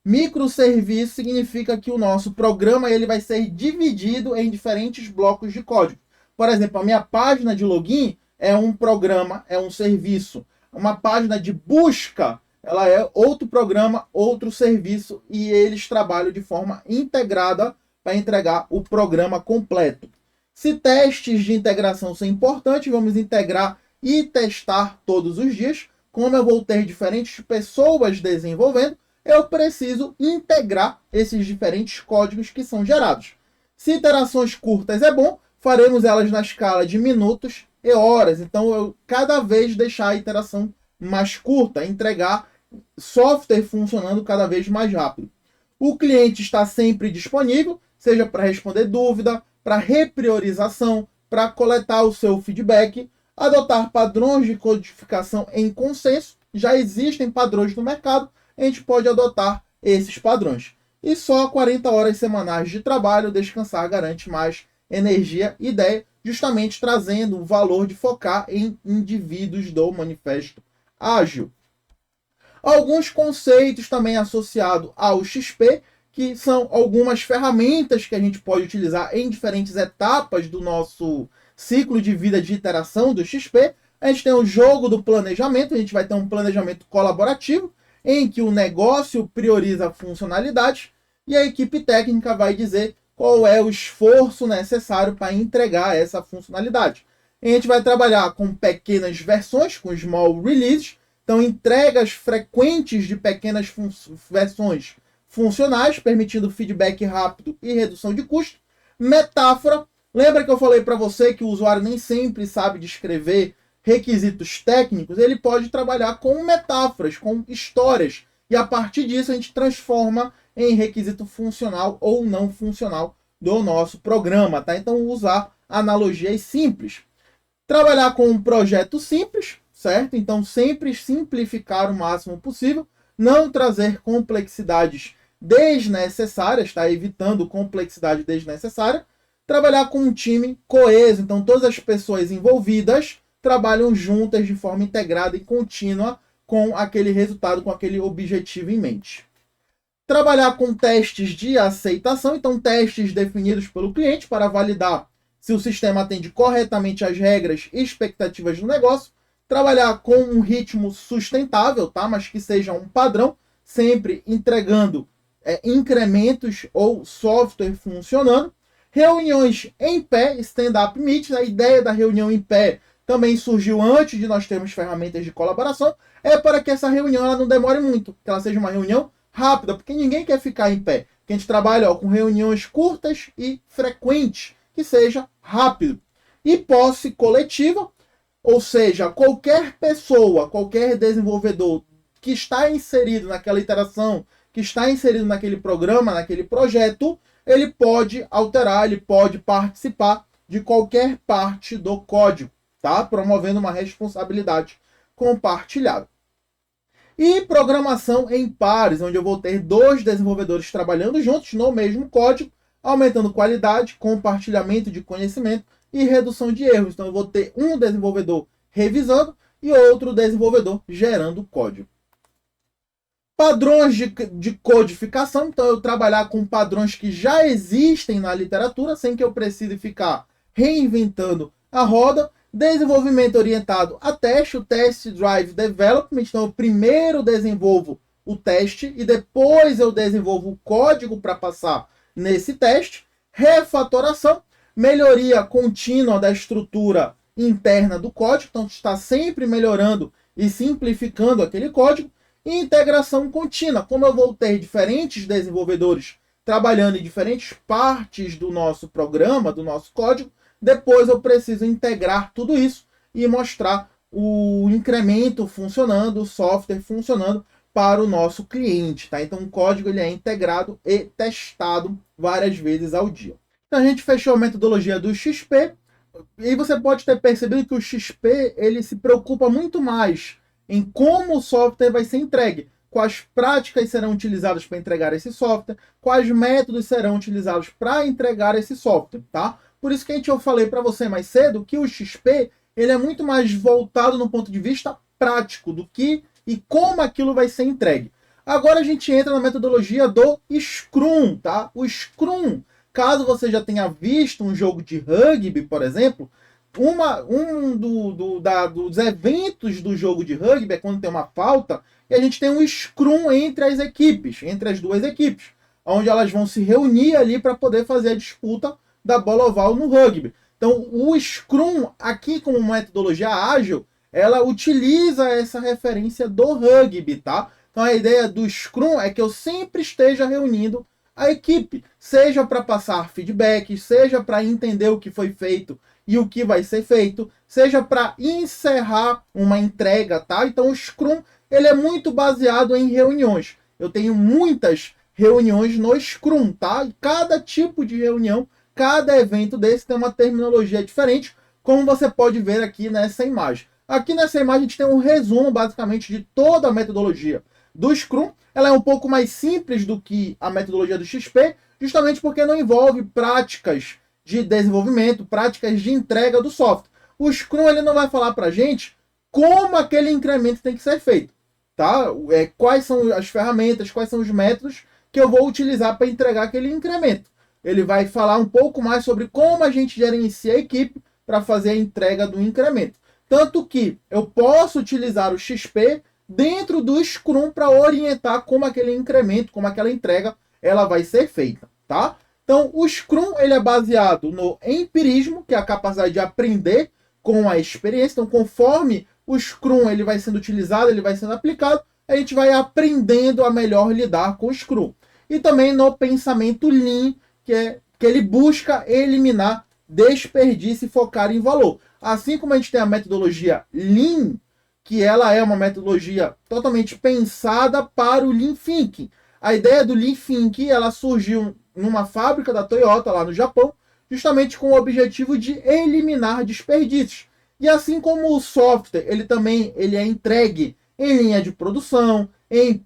Microserviço significa que o nosso programa ele vai ser dividido em diferentes blocos de código. Por exemplo, a minha página de login é um programa, é um serviço. Uma página de busca, ela é outro programa, outro serviço, e eles trabalham de forma integrada para entregar o programa completo. Se testes de integração são importantes, vamos integrar e testar todos os dias. Como eu vou ter diferentes pessoas desenvolvendo, eu preciso integrar esses diferentes códigos que são gerados. Se iterações curtas é bom, faremos elas na escala de minutos e horas. Então, eu cada vez deixar a iteração mais curta, entregar software funcionando cada vez mais rápido. O cliente está sempre disponível, seja para responder dúvida, para repriorização, para coletar o seu feedback, adotar padrões de codificação em consenso. Já existem padrões no mercado, a gente pode adotar esses padrões. E só 40 horas semanais de trabalho, descansar garante mais energia e ideia, justamente trazendo o valor de focar em indivíduos do manifesto ágil. Alguns conceitos também associados ao XP, que são algumas ferramentas que a gente pode utilizar em diferentes etapas do nosso ciclo de vida de iteração do XP. A gente tem o jogo do planejamento, a gente vai ter um planejamento colaborativo, em que o negócio prioriza funcionalidades e a equipe técnica vai dizer qual é o esforço necessário para entregar essa funcionalidade. A gente vai trabalhar com pequenas versões, com small releases, Então, entregas frequentes de pequenas versões funcionais, permitindo feedback rápido e redução de custo. Metáfora. Lembra que eu falei para você que o usuário nem sempre sabe descrever requisitos técnicos? Ele pode trabalhar com metáforas, com histórias. E a partir disso a gente transforma em requisito funcional ou não funcional do nosso programa, tá? Então, usar analogias simples. Trabalhar com um projeto simples, certo? Então, sempre simplificar o máximo possível. Não trazer complexidades desnecessárias, tá? Evitando complexidade desnecessária. Trabalhar com um time coeso, então todas as pessoas envolvidas trabalham juntas de forma integrada e contínua com aquele resultado, com aquele objetivo em mente. Trabalhar com testes de aceitação, então testes definidos pelo cliente para validar se o sistema atende corretamente às regras e expectativas do negócio. Trabalhar com um ritmo sustentável, tá? Mas que seja um padrão, sempre entregando incrementos ou software funcionando. Reuniões em pé, stand-up meetings. A ideia da reunião em pé também surgiu antes de nós termos ferramentas de colaboração. É para que essa reunião ela não demore muito, que ela seja uma reunião rápida, porque ninguém quer ficar em pé. Que a gente trabalha com reuniões curtas e frequentes, que seja rápido. E posse coletiva, ou seja, qualquer pessoa, qualquer desenvolvedor que está inserido naquela interação, que está inserido naquele programa, naquele projeto, ele pode alterar, ele pode participar de qualquer parte do código, tá? Promovendo uma responsabilidade compartilhada. E programação em pares, onde eu vou ter 2 desenvolvedores trabalhando juntos no mesmo código, aumentando qualidade, compartilhamento de conhecimento e redução de erros. Então eu vou ter um desenvolvedor revisando e outro desenvolvedor gerando código. Padrões de codificação, então eu trabalhar com padrões que já existem na literatura, sem que eu precise ficar reinventando a roda. Desenvolvimento orientado a teste, o Test Drive Development, então eu primeiro desenvolvo o teste e depois eu desenvolvo o código para passar nesse teste. Refatoração, melhoria contínua da estrutura interna do código, então está sempre melhorando e simplificando aquele código. E integração contínua, como eu vou ter diferentes desenvolvedores trabalhando em diferentes partes do nosso programa, do nosso código, depois eu preciso integrar tudo isso e mostrar o incremento funcionando, o software funcionando para o nosso cliente, tá? Então o código ele é integrado e testado várias vezes ao dia. Então a gente fechou a metodologia do XP e você pode ter percebido que o XP ele se preocupa muito mais em como o software vai ser entregue, quais práticas serão utilizadas para entregar esse software, quais métodos serão utilizados para entregar esse software, tá? Por isso que eu falei para você mais cedo que o XP ele é muito mais voltado no ponto de vista prático do que e como aquilo vai ser entregue. Agora a gente entra na metodologia do Scrum, tá? O Scrum, caso você já tenha visto um jogo de rugby, por exemplo, dos eventos do jogo de rugby é quando tem uma falta e a gente tem um scrum entre as equipes, entre as duas equipes, onde elas vão se reunir ali para poder fazer a disputa da bola oval no rugby. Então, o Scrum, aqui como metodologia ágil, ela utiliza essa referência do rugby, tá? Então, a ideia do Scrum é que eu sempre esteja reunindo a equipe, seja para passar feedback, seja para entender o que foi feito e o que vai ser feito, seja para encerrar uma entrega, tá? Então o Scrum, ele é muito baseado em reuniões. Eu tenho muitas reuniões no Scrum, tá? E cada tipo de reunião, cada evento desse tem uma terminologia diferente, como você pode ver aqui nessa imagem. Aqui nessa imagem a gente tem um resumo, basicamente, de toda a metodologia do Scrum. Ela é um pouco mais simples do que a metodologia do XP, justamente porque não envolve práticas de desenvolvimento, práticas de entrega do software. O Scrum ele não vai falar para a gente como aquele incremento tem que ser feito, tá? Quais são as ferramentas, quais são os métodos que eu vou utilizar para entregar aquele incremento. Ele vai falar um pouco mais sobre como a gente gerencia a equipe para fazer a entrega do incremento. Tanto que eu posso utilizar o XP dentro do Scrum para orientar como aquele incremento, como aquela entrega, ela vai ser feita, tá? Então, o Scrum ele é baseado no empirismo, que é a capacidade de aprender com a experiência. Então, conforme o Scrum ele vai sendo utilizado, ele vai sendo aplicado, a gente vai aprendendo a melhor lidar com o Scrum. E também no pensamento Lean, que ele busca eliminar desperdício e focar em valor. Assim como a gente tem a metodologia Lean, que ela é uma metodologia totalmente pensada para o Lean Thinking. A ideia do Lean Thinking, ela surgiu numa fábrica da Toyota, lá no Japão, justamente com o objetivo de eliminar desperdícios. E assim como o software, ele é entregue em linha de produção, em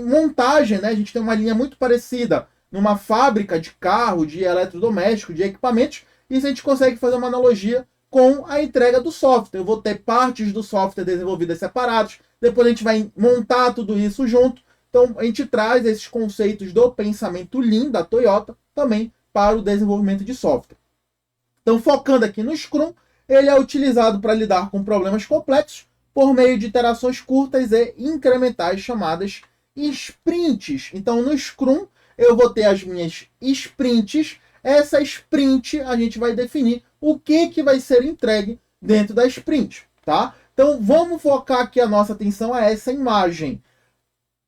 montagem, né? A gente tem uma linha muito parecida numa fábrica de carro, de eletrodoméstico, de equipamentos, e isso a gente consegue fazer uma analogia com a entrega do software. Eu vou ter partes do software desenvolvidas separados, depois a gente vai montar tudo isso junto. Então, a gente traz esses conceitos do pensamento Lean da Toyota também para o desenvolvimento de software. Então, focando aqui no Scrum, ele é utilizado para lidar com problemas complexos por meio de iterações curtas e incrementais chamadas sprints. Então, no Scrum, eu vou ter as minhas sprints. Essa sprint, a gente vai definir o que vai ser entregue dentro da sprint, tá? Então, vamos focar aqui a nossa atenção a essa imagem.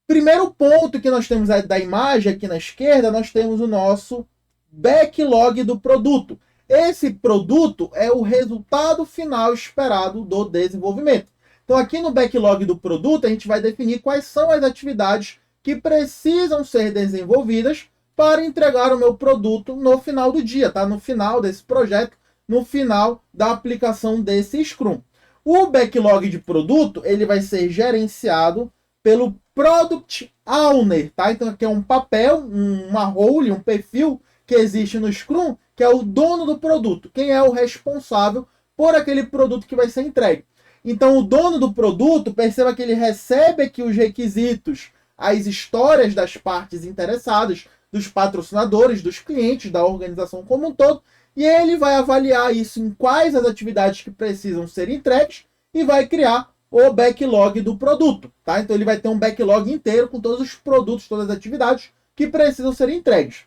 Primeiro ponto que nós temos da imagem, aqui na esquerda, nós temos o nosso backlog do produto. Esse produto é o resultado final esperado do desenvolvimento. Então, aqui no backlog do produto, a gente vai definir quais são as atividades que precisam ser desenvolvidas para entregar o meu produto no final do dia, tá? No final desse projeto, no final da aplicação desse Scrum. O backlog de produto, ele vai ser gerenciado pelo Product Owner, tá? Então aqui é um papel, uma role, um perfil que existe no Scrum, que é o dono do produto. Quem é o responsável por aquele produto que vai ser entregue. Então o dono do produto, perceba que ele recebe aqui os requisitos, as histórias das partes interessadas, dos patrocinadores, dos clientes, da organização como um todo, e ele vai avaliar isso em quais as atividades que precisam ser entregues e vai criar o backlog do produto, tá? Então ele vai ter um backlog inteiro com todos os produtos, todas as atividades que precisam ser entregues.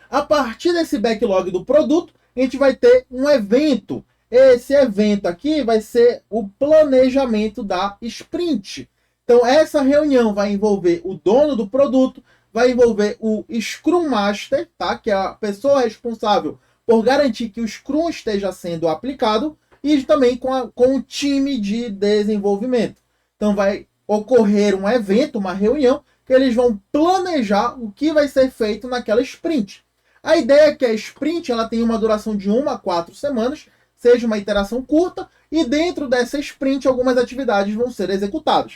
A partir desse backlog do produto, a gente vai ter um evento. Esse evento aqui vai ser o planejamento da sprint. Então essa reunião vai envolver o dono do produto, vai envolver o Scrum Master, tá? Que é a pessoa responsável por garantir que o Scrum esteja sendo aplicado, e também com o time de desenvolvimento. Então vai ocorrer um evento, uma reunião, que eles vão planejar o que vai ser feito naquela sprint. A ideia é que a sprint ela tem uma duração de 1 a 4 semanas, seja uma iteração curta, e dentro dessa sprint algumas atividades vão ser executadas.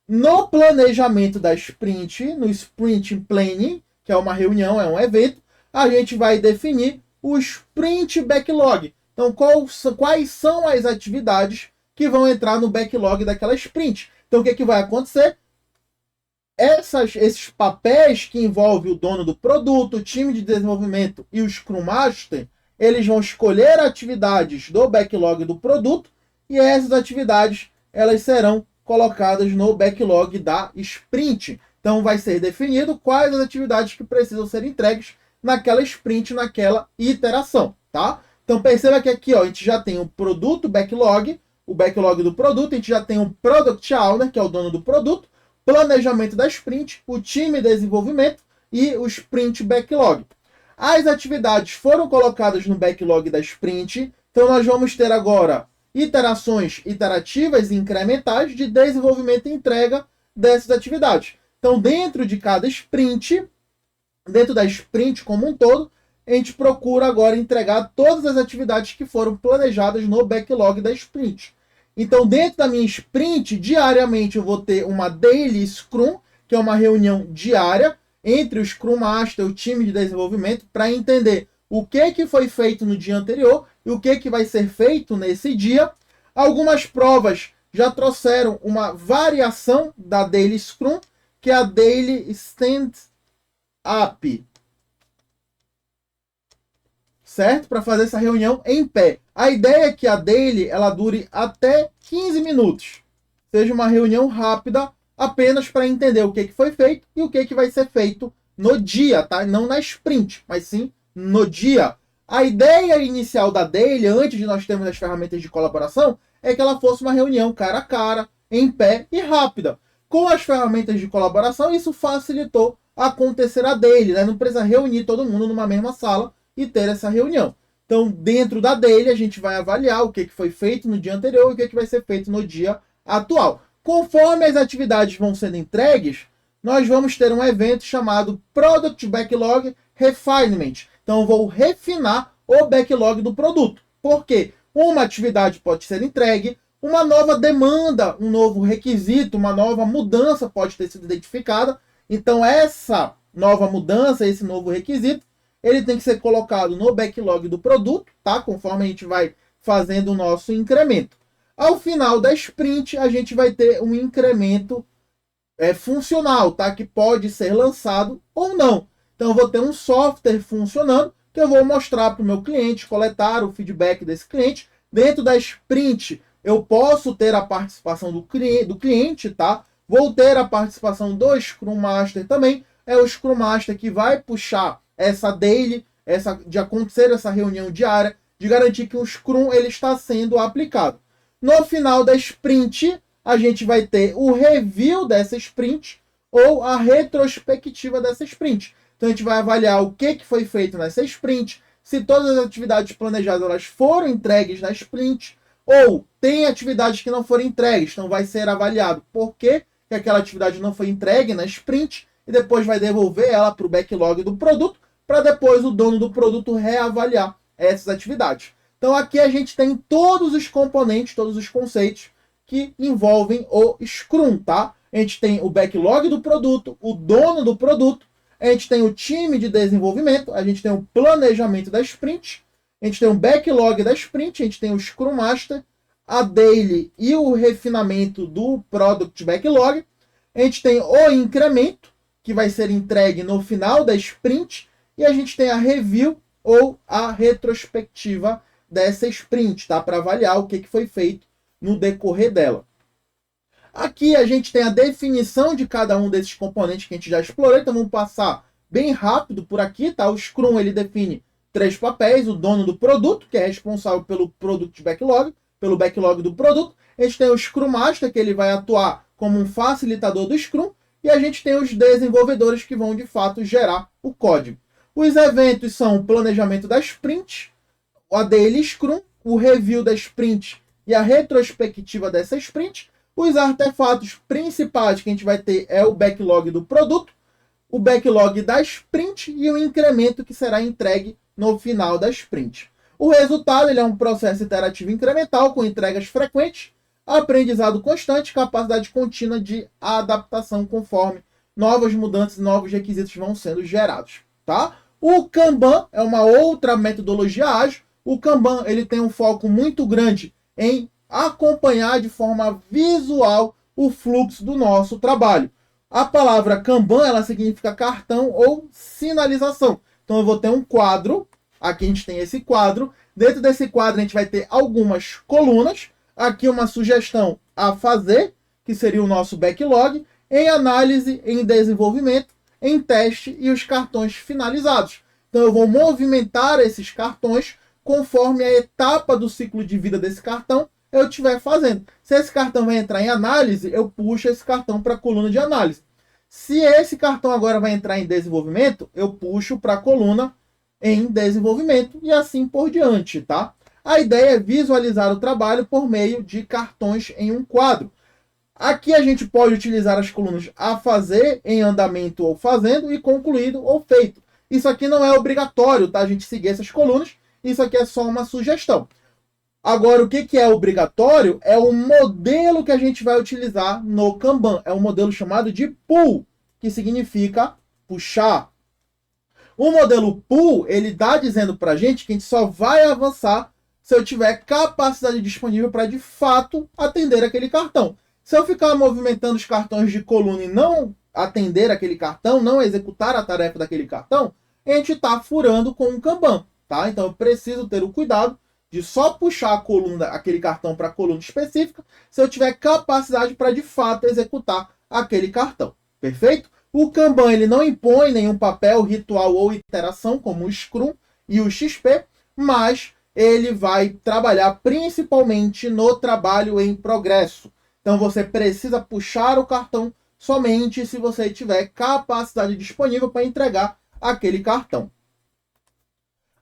No planejamento da sprint, no Sprint Planning, que é uma reunião, é um evento, a gente vai definir o Sprint Backlog. Então, quais são as atividades que vão entrar no backlog daquela sprint? Então, o que vai acontecer? Esses papéis que envolvem o dono do produto, o time de desenvolvimento e o Scrum Master, eles vão escolher atividades do backlog do produto e essas atividades elas serão colocadas no backlog da sprint. Então, vai ser definido quais as atividades que precisam ser entregues naquela sprint, naquela iteração, tá? Então perceba que aqui ó, a gente já tem o produto backlog, o backlog do produto, a gente já tem o Product Owner, que é o dono do produto, planejamento da sprint, o time de desenvolvimento e o Sprint Backlog. As atividades foram colocadas no backlog da sprint, então nós vamos ter agora iterações iterativas e incrementais de desenvolvimento e entrega dessas atividades. Então dentro de cada sprint, dentro da sprint como um todo, a gente procura agora entregar todas as atividades que foram planejadas no backlog da sprint. Então, dentro da minha sprint, diariamente eu vou ter uma Daily Scrum, que é uma reunião diária entre o Scrum Master e o time de desenvolvimento para entender o que foi feito no dia anterior e o que vai ser feito nesse dia. Algumas provas já trouxeram uma variação da Daily Scrum, que é a Daily Stand-Up, certo? Para fazer essa reunião em pé. A ideia é que a daily ela dure até 15 minutos. Seja uma reunião rápida, apenas para entender o que foi feito e o que vai ser feito no dia, tá? Não na sprint, mas sim no dia. A ideia inicial da Daily, antes de nós termos as ferramentas de colaboração, é que ela fosse uma reunião cara a cara, em pé e rápida. Com as ferramentas de colaboração, isso facilitou acontecer a Daily, né? Não precisa reunir todo mundo numa mesma sala e ter essa reunião. Então, dentro da Daily, a gente vai avaliar o que foi feito no dia anterior e o que vai ser feito no dia atual. Conforme as atividades vão sendo entregues, nós vamos ter um evento chamado Product Backlog Refinement. Então, eu vou refinar o backlog do produto. Por quê? Uma atividade pode ser entregue, uma nova demanda, um novo requisito, uma nova mudança pode ter sido identificada. Então, essa nova mudança, esse novo requisito, ele tem que ser colocado no backlog do produto, tá? Conforme a gente vai fazendo o nosso incremento. Ao final da sprint, a gente vai ter um incremento funcional, tá? Que pode ser lançado ou não. Então, eu vou ter um software funcionando que eu vou mostrar para o meu cliente, coletar o feedback desse cliente. Dentro da sprint, eu posso ter a participação do cliente, tá? Vou ter a participação do Scrum Master também. É o Scrum Master que vai puxar essa daily, de acontecer essa reunião diária, de garantir que o Scrum ele está sendo aplicado. No final da sprint, a gente vai ter o review dessa sprint ou a retrospectiva dessa sprint. Então, a gente vai avaliar o que foi feito nessa sprint, se todas as atividades planejadas elas foram entregues na sprint, ou tem atividades que não foram entregues. Então, vai ser avaliado por que aquela atividade não foi entregue na sprint e depois vai devolver ela para o backlog do produto, para depois o dono do produto reavaliar essas atividades. Então, aqui a gente tem todos os componentes, todos os conceitos que envolvem o Scrum, tá? A gente tem o backlog do produto, o dono do produto, a gente tem o time de desenvolvimento, a gente tem o planejamento da sprint, a gente tem o backlog da sprint, a gente tem o Scrum Master, a daily e o refinamento do Product Backlog, a gente tem o incremento, que vai ser entregue no final da sprint, e a gente tem a review ou a retrospectiva dessa sprint, tá? Para avaliar o que foi feito no decorrer dela. Aqui a gente tem a definição de cada um desses componentes que a gente já explorou, então vamos passar bem rápido por aqui, tá? O Scrum ele define 3 papéis: o dono do produto, que é responsável pelo Product Backlog, pelo backlog do produto. A gente tem o Scrum Master, que ele vai atuar como um facilitador do Scrum, e a gente tem os desenvolvedores que vão de fato gerar o código. Os eventos são o planejamento da sprint, a daily Scrum, o review da sprint e a retrospectiva dessa sprint. Os artefatos principais que a gente vai ter é o backlog do produto, o backlog da sprint e o incremento que será entregue no final da sprint. O resultado ele é um processo iterativo incremental com entregas frequentes, aprendizado constante, capacidade contínua de adaptação conforme novas mudanças e novos requisitos vão sendo gerados, tá? O Kanban é uma outra metodologia ágil. O Kanban ele tem um foco muito grande em acompanhar de forma visual o fluxo do nosso trabalho. A palavra Kanban ela significa cartão ou sinalização. Então eu vou ter um quadro, aqui a gente tem esse quadro, dentro desse quadro a gente vai ter algumas colunas, aqui uma sugestão a fazer, que seria o nosso backlog, em análise, em desenvolvimento, em teste e os cartões finalizados. Então eu vou movimentar esses cartões conforme a etapa do ciclo de vida desse cartão eu estiver fazendo. Se esse cartão vai entrar em análise, eu puxo esse cartão para a coluna de análise. Se esse cartão agora vai entrar em desenvolvimento, eu puxo para a coluna em desenvolvimento e assim por diante, tá? A ideia é visualizar o trabalho por meio de cartões em um quadro. Aqui a gente pode utilizar as colunas a fazer, em andamento ou fazendo, e concluído ou feito. Isso aqui não é obrigatório, tá? A gente seguir essas colunas. Isso aqui é só uma sugestão. Agora, o que é obrigatório é o modelo que a gente vai utilizar no Kanban. É um modelo chamado de pull, que significa puxar. O modelo pull, ele está dizendo para a gente que a gente só vai avançar se eu tiver capacidade disponível para, de fato, atender aquele cartão. Se eu ficar movimentando os cartões de coluna e não atender aquele cartão, não executar a tarefa daquele cartão, a gente está furando com um Kanban, tá? Então, eu preciso ter o cuidado de só puxar a coluna, aquele cartão para a coluna específica, se eu tiver capacidade para, de fato, executar aquele cartão. Perfeito? O Kanban ele não impõe nenhum papel, ritual ou iteração, como o Scrum e o XP. mas ele vai trabalhar principalmente no trabalho em progresso. Então você precisa puxar o cartão somente se você tiver capacidade disponível para entregar aquele cartão.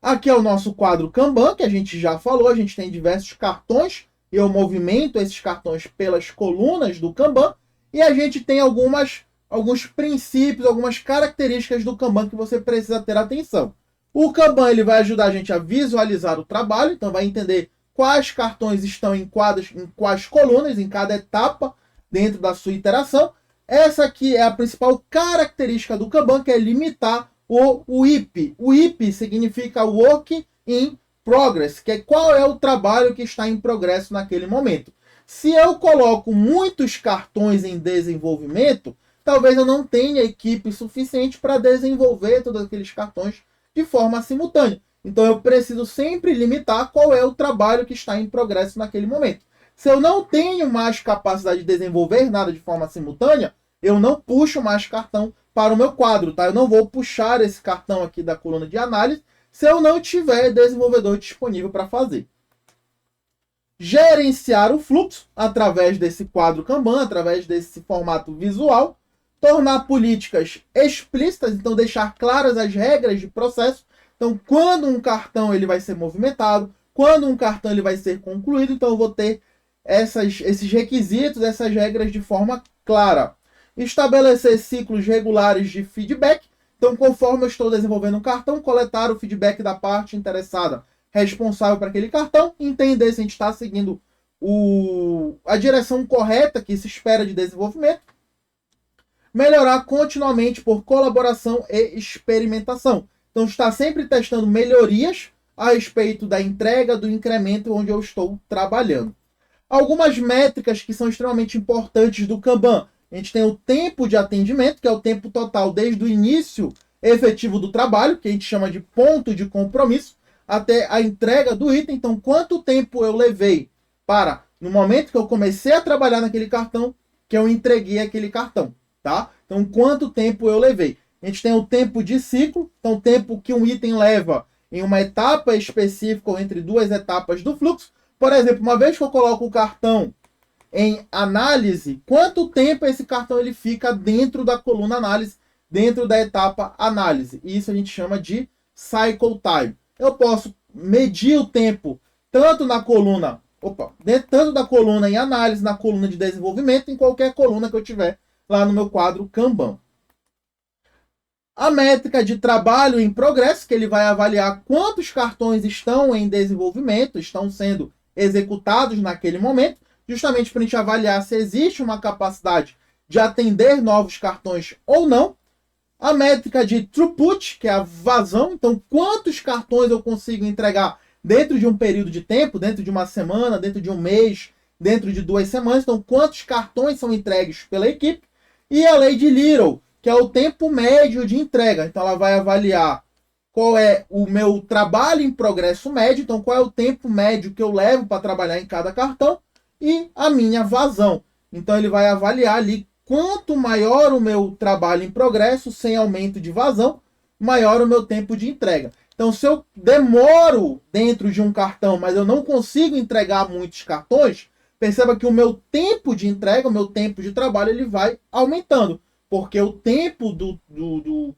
Aqui é o nosso quadro Kanban, que a gente já falou, a gente tem diversos cartões, e eu movimento esses cartões pelas colunas do Kanban, e a gente tem alguns princípios, algumas características do Kanban que você precisa ter atenção. O Kanban ele vai ajudar a gente a visualizar o trabalho, então vai entender quais cartões estão em quais colunas, em cada etapa dentro da sua iteração. Essa aqui é a principal característica do Kanban, que é limitar o WIP. O WIP significa Work in Progress, que é qual é o trabalho que está em progresso naquele momento. Se eu coloco muitos cartões em desenvolvimento, talvez eu não tenha equipe suficiente para desenvolver todos aqueles cartões de forma simultânea. Então eu preciso sempre limitar qual é o trabalho que está em progresso naquele momento. Se eu não tenho mais capacidade de desenvolver nada de forma simultânea, eu não puxo mais cartão para o meu quadro, tá? Eu não vou puxar esse cartão aqui da coluna de análise se eu não tiver desenvolvedor disponível para fazer. Gerenciar o fluxo através desse quadro Kanban, através desse formato visual. Tornar políticas explícitas, então deixar claras as regras de processo. Então, quando um cartão ele vai ser movimentado, quando um cartão ele vai ser concluído, então eu vou ter esses requisitos, essas regras de forma clara. Estabelecer ciclos regulares de feedback. Então, conforme eu estou desenvolvendo um cartão, coletar o feedback da parte interessada responsável para aquele cartão, entender se a gente está seguindo a direção correta que se espera de desenvolvimento. Melhorar continuamente por colaboração e experimentação. Então, está sempre testando melhorias a respeito da entrega, do incremento onde eu estou trabalhando. Algumas métricas que são extremamente importantes do Kanban. A gente tem o tempo de atendimento, que é o tempo total desde o início efetivo do trabalho, que a gente chama de ponto de compromisso, até a entrega do item. Então, quanto tempo eu levei para, no momento que eu comecei a trabalhar naquele cartão, que eu entreguei aquele cartão. Tá? Então, quanto tempo eu levei? A gente tem o tempo de ciclo, então o tempo que um item leva em uma etapa específica ou entre duas etapas do fluxo. Por exemplo, uma vez que eu coloco o cartão em análise, quanto tempo esse cartão ele fica dentro da coluna análise, dentro da etapa análise? E isso a gente chama de cycle time. Eu posso medir o tempo tanto na coluna, tanto da coluna em análise, na coluna de desenvolvimento, em qualquer coluna que eu tiver lá no meu quadro Kanban. A métrica de trabalho em progresso, que ele vai avaliar quantos cartões estão em desenvolvimento, estão sendo executados naquele momento, justamente para a gente avaliar se existe uma capacidade de atender novos cartões ou não. A métrica de throughput, que é a vazão, então quantos cartões eu consigo entregar dentro de um período de tempo, dentro de uma semana, dentro de um mês, dentro de 2 semanas, então quantos cartões são entregues pela equipe. E a lei de Little, que é o tempo médio de entrega. Então, ela vai avaliar qual é o meu trabalho em progresso médio, então qual é o tempo médio que eu levo para trabalhar em cada cartão, e a minha vazão. Então, ele vai avaliar ali quanto maior o meu trabalho em progresso, sem aumento de vazão, maior o meu tempo de entrega. Então, se eu demoro dentro de um cartão, mas eu não consigo entregar muitos cartões, perceba que o meu tempo de entrega, o meu tempo de trabalho, ele vai aumentando. Porque o tempo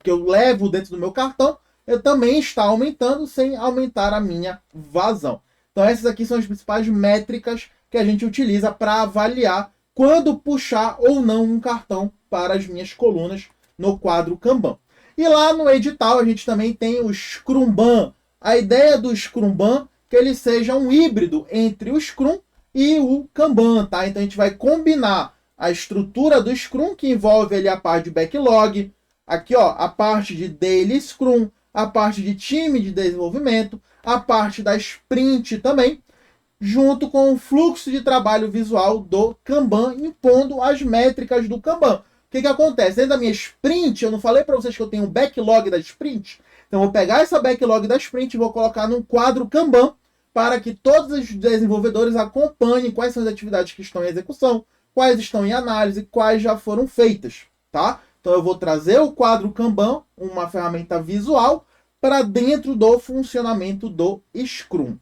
que eu levo dentro do meu cartão, eu também está aumentando sem aumentar a minha vazão. Então essas aqui são as principais métricas que a gente utiliza para avaliar quando puxar ou não um cartão para as minhas colunas no quadro Kanban. E lá no edital a gente também tem o Scrumban. A ideia do Scrumban é que ele seja um híbrido entre o Scrum e o Kanban, tá? Então a gente vai combinar a estrutura do Scrum, que envolve ali a parte de backlog, aqui ó, a parte de Daily Scrum, a parte de time de desenvolvimento, a parte da sprint também, junto com o fluxo de trabalho visual do Kanban, impondo as métricas do Kanban. O que acontece? Dentro da minha sprint, eu não falei para vocês que eu tenho um backlog da sprint? Então eu vou pegar essa backlog da sprint e vou colocar num quadro Kanban, para que todos os desenvolvedores acompanhem quais são as atividades que estão em execução, quais estão em análise, quais já foram feitas, tá? Então eu vou trazer o quadro Kanban, uma ferramenta visual, para dentro do funcionamento do Scrum.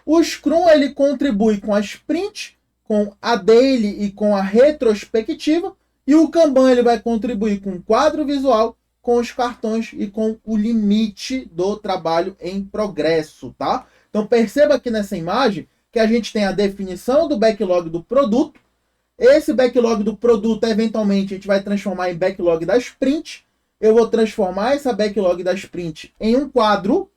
O Scrum ele contribui com a sprint, com a daily e com a retrospectiva, e o Kanban ele vai contribuir com o quadro visual, com os cartões e com o limite do trabalho em progresso, tá? Então perceba aqui nessa imagem que a gente tem a definição do backlog do produto. Esse backlog do produto, eventualmente, a gente vai transformar em backlog da sprint. Eu vou transformar essa backlog da sprint em um quadro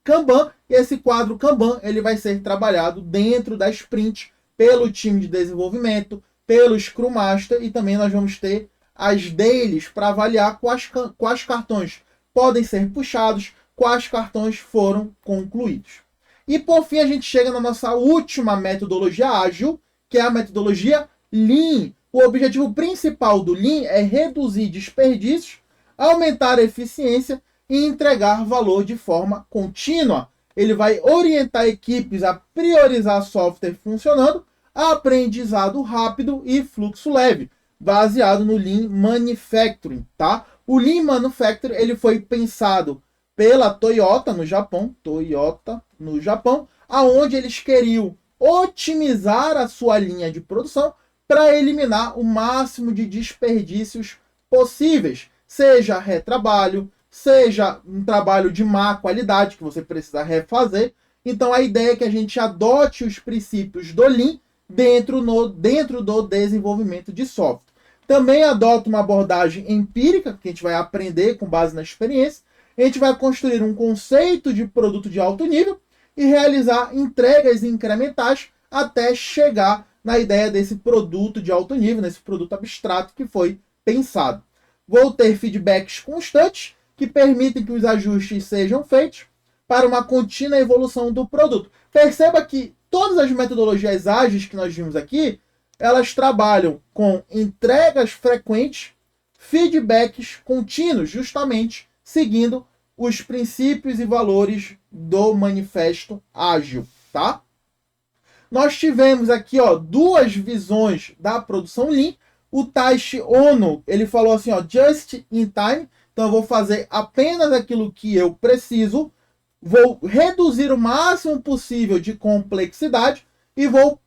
Kanban, e esse quadro Kanban ele vai ser trabalhado dentro da sprint pelo time de desenvolvimento, pelo Scrum Master, e também nós vamos ter as dailies para avaliar quais cartões podem ser puxados, quais cartões foram concluídos. E por fim a gente chega na nossa última metodologia ágil, que é a metodologia Lean. O objetivo principal do Lean é reduzir desperdícios, aumentar a eficiência e entregar valor de forma contínua. Ele vai orientar equipes a priorizar software funcionando, aprendizado rápido e fluxo leve, baseado no Lean Manufacturing, tá? O Lean Manufacturing ele foi pensado pela Toyota no Japão, aonde eles queriam otimizar a sua linha de produção para eliminar o máximo de desperdícios possíveis, seja retrabalho, seja um trabalho de má qualidade que você precisa refazer. Então a ideia é que a gente adote os princípios do Lean dentro do desenvolvimento de software. Também adota uma abordagem empírica, que a gente vai aprender com base na experiência. A gente vai construir um conceito de produto de alto nível e realizar entregas incrementais até chegar na ideia desse produto de alto nível, nesse produto abstrato que foi pensado. Vou ter feedbacks constantes que permitem que os ajustes sejam feitos para uma contínua evolução do produto. Perceba que todas as metodologias ágeis que nós vimos aqui, elas trabalham com entregas frequentes, feedbacks contínuos, justamente seguindo os princípios e valores do Manifesto Ágil, tá? Nós tivemos aqui, ó, duas visões da produção Lean. O Taishi Ono, ele falou assim, ó, just in time. Então eu vou fazer apenas aquilo que eu preciso, vou reduzir o máximo possível de complexidade e vou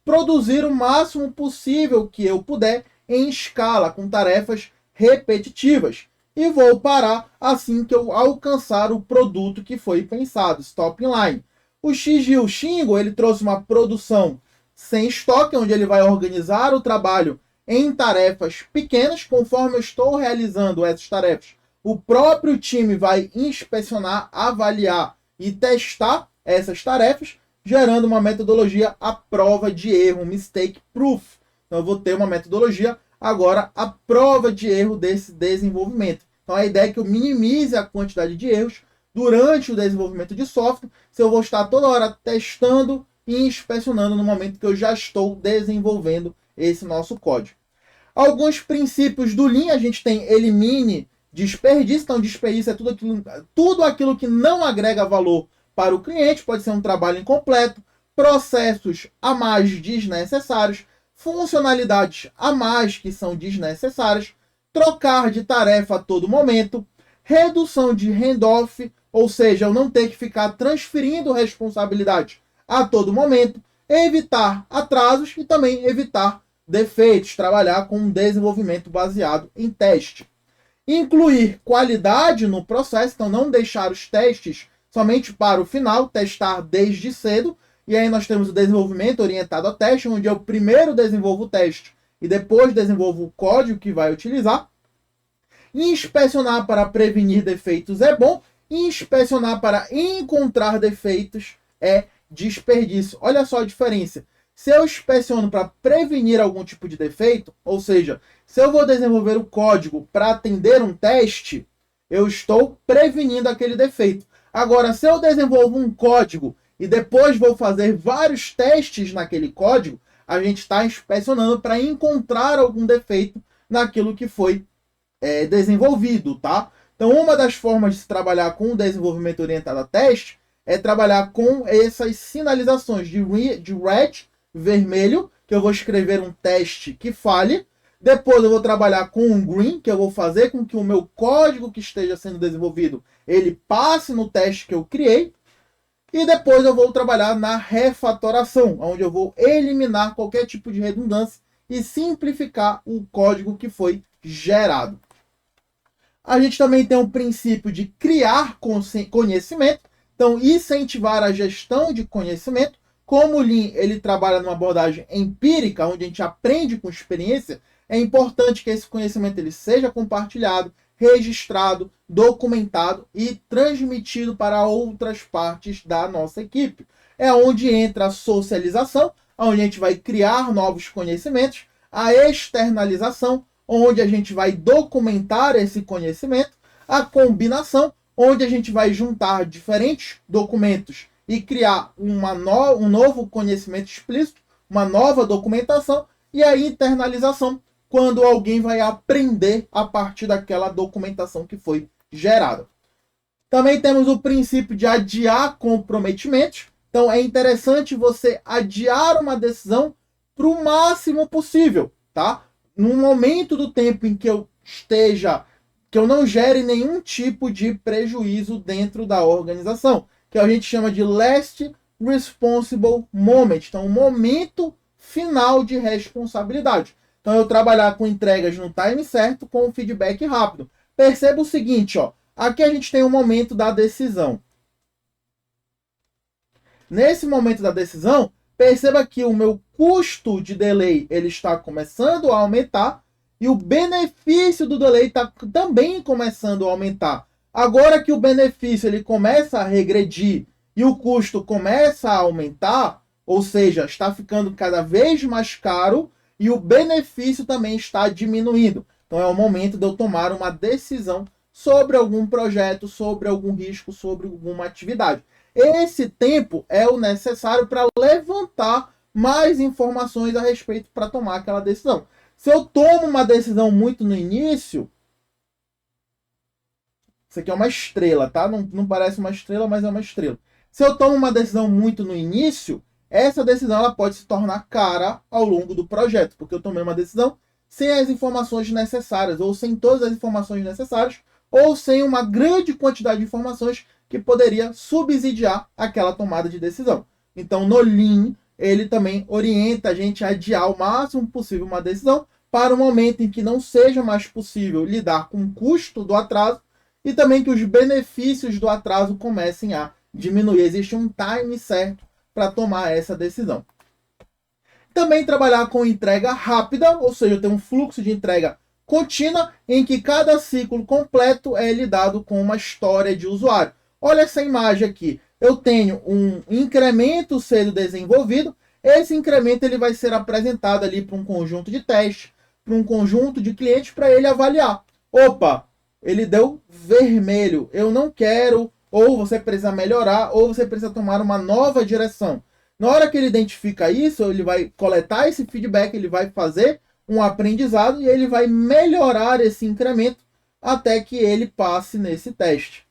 produzir o máximo possível que eu puder em escala, com tarefas repetitivas. E vou parar assim que eu alcançar o produto que foi pensado, stop in line. O Shiji Shingo, ele trouxe uma produção sem estoque, onde ele vai organizar o trabalho em tarefas pequenas. Conforme eu estou realizando essas tarefas, o próprio time vai inspecionar, avaliar e testar essas tarefas, gerando uma metodologia à prova de erro, mistake proof. Então eu vou ter uma metodologia agora à prova de erro desse desenvolvimento. Então a ideia é que eu minimize a quantidade de erros durante o desenvolvimento de software, se eu vou estar toda hora testando e inspecionando no momento que eu já estou desenvolvendo esse nosso código. Alguns princípios do Lean, a gente tem elimine desperdício. Então desperdício é tudo aquilo que não agrega valor para o cliente, pode ser um trabalho incompleto, processos a mais desnecessários, funcionalidades a mais que são desnecessárias, trocar de tarefa a todo momento, redução de handoff, ou seja, eu não ter que ficar transferindo responsabilidade a todo momento, evitar atrasos e também evitar defeitos, trabalhar com um desenvolvimento baseado em teste. Incluir qualidade no processo, então não deixar os testes somente para o final, testar desde cedo. E aí nós temos o desenvolvimento orientado a teste, onde eu primeiro desenvolvo o teste e depois desenvolvo o código que vai utilizar. Inspecionar para prevenir defeitos é bom, inspecionar para encontrar defeitos é desperdício. Olha só a diferença. Se eu inspeciono para prevenir algum tipo de defeito, ou seja, se eu vou desenvolver o código para atender um teste, eu estou prevenindo aquele defeito. Agora, se eu desenvolvo um código e depois vou fazer vários testes naquele código, a gente está inspecionando para encontrar algum defeito naquilo que foi desenvolvido, tá? Então, uma das formas de se trabalhar com o desenvolvimento orientado a teste é trabalhar com essas sinalizações de red, vermelho, que eu vou escrever um teste que falhe, Depois eu vou trabalhar com um green, que eu vou fazer com que o meu código que esteja sendo desenvolvido, ele passe no teste que eu criei. E depois eu vou trabalhar na refatoração, onde eu vou eliminar qualquer tipo de redundância e simplificar o código que foi gerado. A gente também tem um princípio de criar conhecimento, então incentivar a gestão de conhecimento. Como o Lean ele trabalha numa abordagem empírica, onde a gente aprende com experiência, é importante que esse conhecimento ele seja compartilhado, registrado, documentado e transmitido para outras partes da nossa equipe. É onde entra a socialização, onde a gente vai criar novos conhecimentos, a externalização, onde a gente vai documentar esse conhecimento, a combinação, onde a gente vai juntar diferentes documentos e criar um novo conhecimento explícito, uma nova documentação, e a internalização, quando alguém vai aprender a partir daquela documentação que foi gerada. Também temos o princípio de adiar comprometimentos. Então é interessante você adiar uma decisão para o máximo possível, tá? No momento do tempo em que eu não gere nenhum tipo de prejuízo dentro da organização, que a gente chama de last responsible moment. Então, o momento final de responsabilidade. Então, eu trabalhar com entregas no time certo, com feedback rápido. Perceba o seguinte, ó. Aqui a gente tem o momento da decisão. Nesse momento da decisão, perceba que o meu custo de delay ele está começando a aumentar e o benefício do delay está também começando a aumentar. Agora que o benefício ele começa a regredir e o custo começa a aumentar, ou seja, está ficando cada vez mais caro e o benefício também está diminuindo. Então é o momento de eu tomar uma decisão sobre algum projeto, sobre algum risco, sobre alguma atividade. Esse tempo é o necessário para levantar mais informações a respeito para tomar aquela decisão. Se eu tomo uma decisão muito no início, isso aqui é uma estrela, tá? Não parece uma estrela, mas é uma estrela. Se eu tomo uma decisão muito no início, essa decisão ela pode se tornar cara ao longo do projeto, porque eu tomei uma decisão sem as informações necessárias, ou sem todas as informações necessárias, ou sem uma grande quantidade de informações que poderia subsidiar aquela tomada de decisão. Então, no Lean, ele também orienta a gente a adiar o máximo possível uma decisão para o momento em que não seja mais possível lidar com o custo do atraso e também que os benefícios do atraso comecem a diminuir. Existe um time certo para tomar essa decisão. Também trabalhar com entrega rápida, ou seja, ter um fluxo de entrega contínua em que cada ciclo completo é lidado com uma história de usuário. Olha essa imagem aqui. Eu tenho um incremento sendo desenvolvido. Esse incremento ele vai ser apresentado ali para um conjunto de testes, para um conjunto de clientes para ele avaliar. Opa, ele deu vermelho. Eu não quero, ou você precisa melhorar, ou você precisa tomar uma nova direção. Na hora que ele identifica isso, ele vai coletar esse feedback, ele vai fazer um aprendizado e ele vai melhorar esse incremento até que ele passe nesse teste.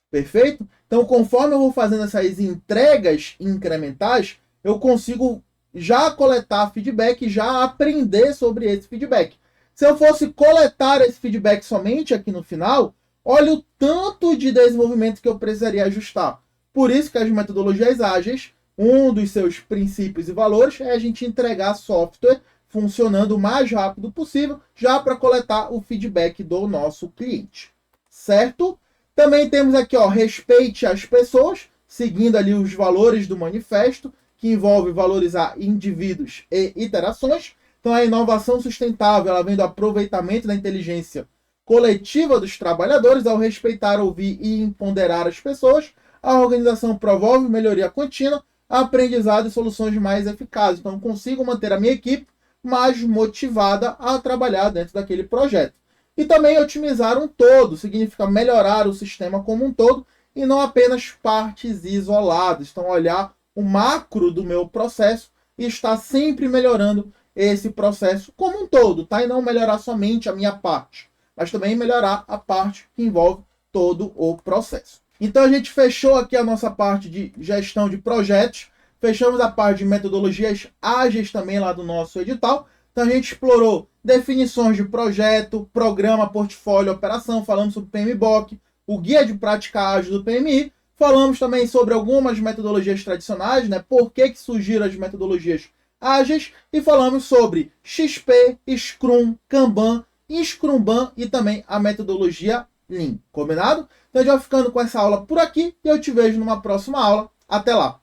Perfeito? Então, conforme eu vou fazendo essas entregas incrementais, eu consigo já coletar feedback e já aprender sobre esse feedback. Se eu fosse coletar esse feedback somente aqui no final, olha o tanto de desenvolvimento que eu precisaria ajustar. Por isso que as metodologias ágeis, um dos seus princípios e valores é a gente entregar software funcionando o mais rápido possível, já para coletar o feedback do nosso cliente. Certo? Também temos aqui, ó, respeite as pessoas, seguindo ali os valores do manifesto, que envolve valorizar indivíduos e interações. Então, a inovação sustentável, ela vem do aproveitamento da inteligência coletiva dos trabalhadores, ao respeitar, ouvir e empoderar as pessoas. A organização promove melhoria contínua, aprendizado e soluções mais eficazes. Então, eu consigo manter a minha equipe mais motivada a trabalhar dentro daquele projeto. E também otimizar um todo, significa melhorar o sistema como um todo e não apenas partes isoladas. Então, olhar o macro do meu processo e estar sempre melhorando esse processo como um todo, tá? E não melhorar somente a minha parte, mas também melhorar a parte que envolve todo o processo. Então, a gente fechou aqui a nossa parte de gestão de projetos, fechamos a parte de metodologias ágeis também lá do nosso edital. Então a gente explorou definições de projeto, programa, portfólio, operação, falamos sobre PMBOK, o guia de prática ágil do PMI, falamos também sobre algumas metodologias tradicionais, né? Por que surgiram as metodologias ágeis, e falamos sobre XP, Scrum, Kanban, Scrumban e também a metodologia Lean. Combinado? Então a gente vai ficando com essa aula por aqui e eu te vejo numa próxima aula. Até lá!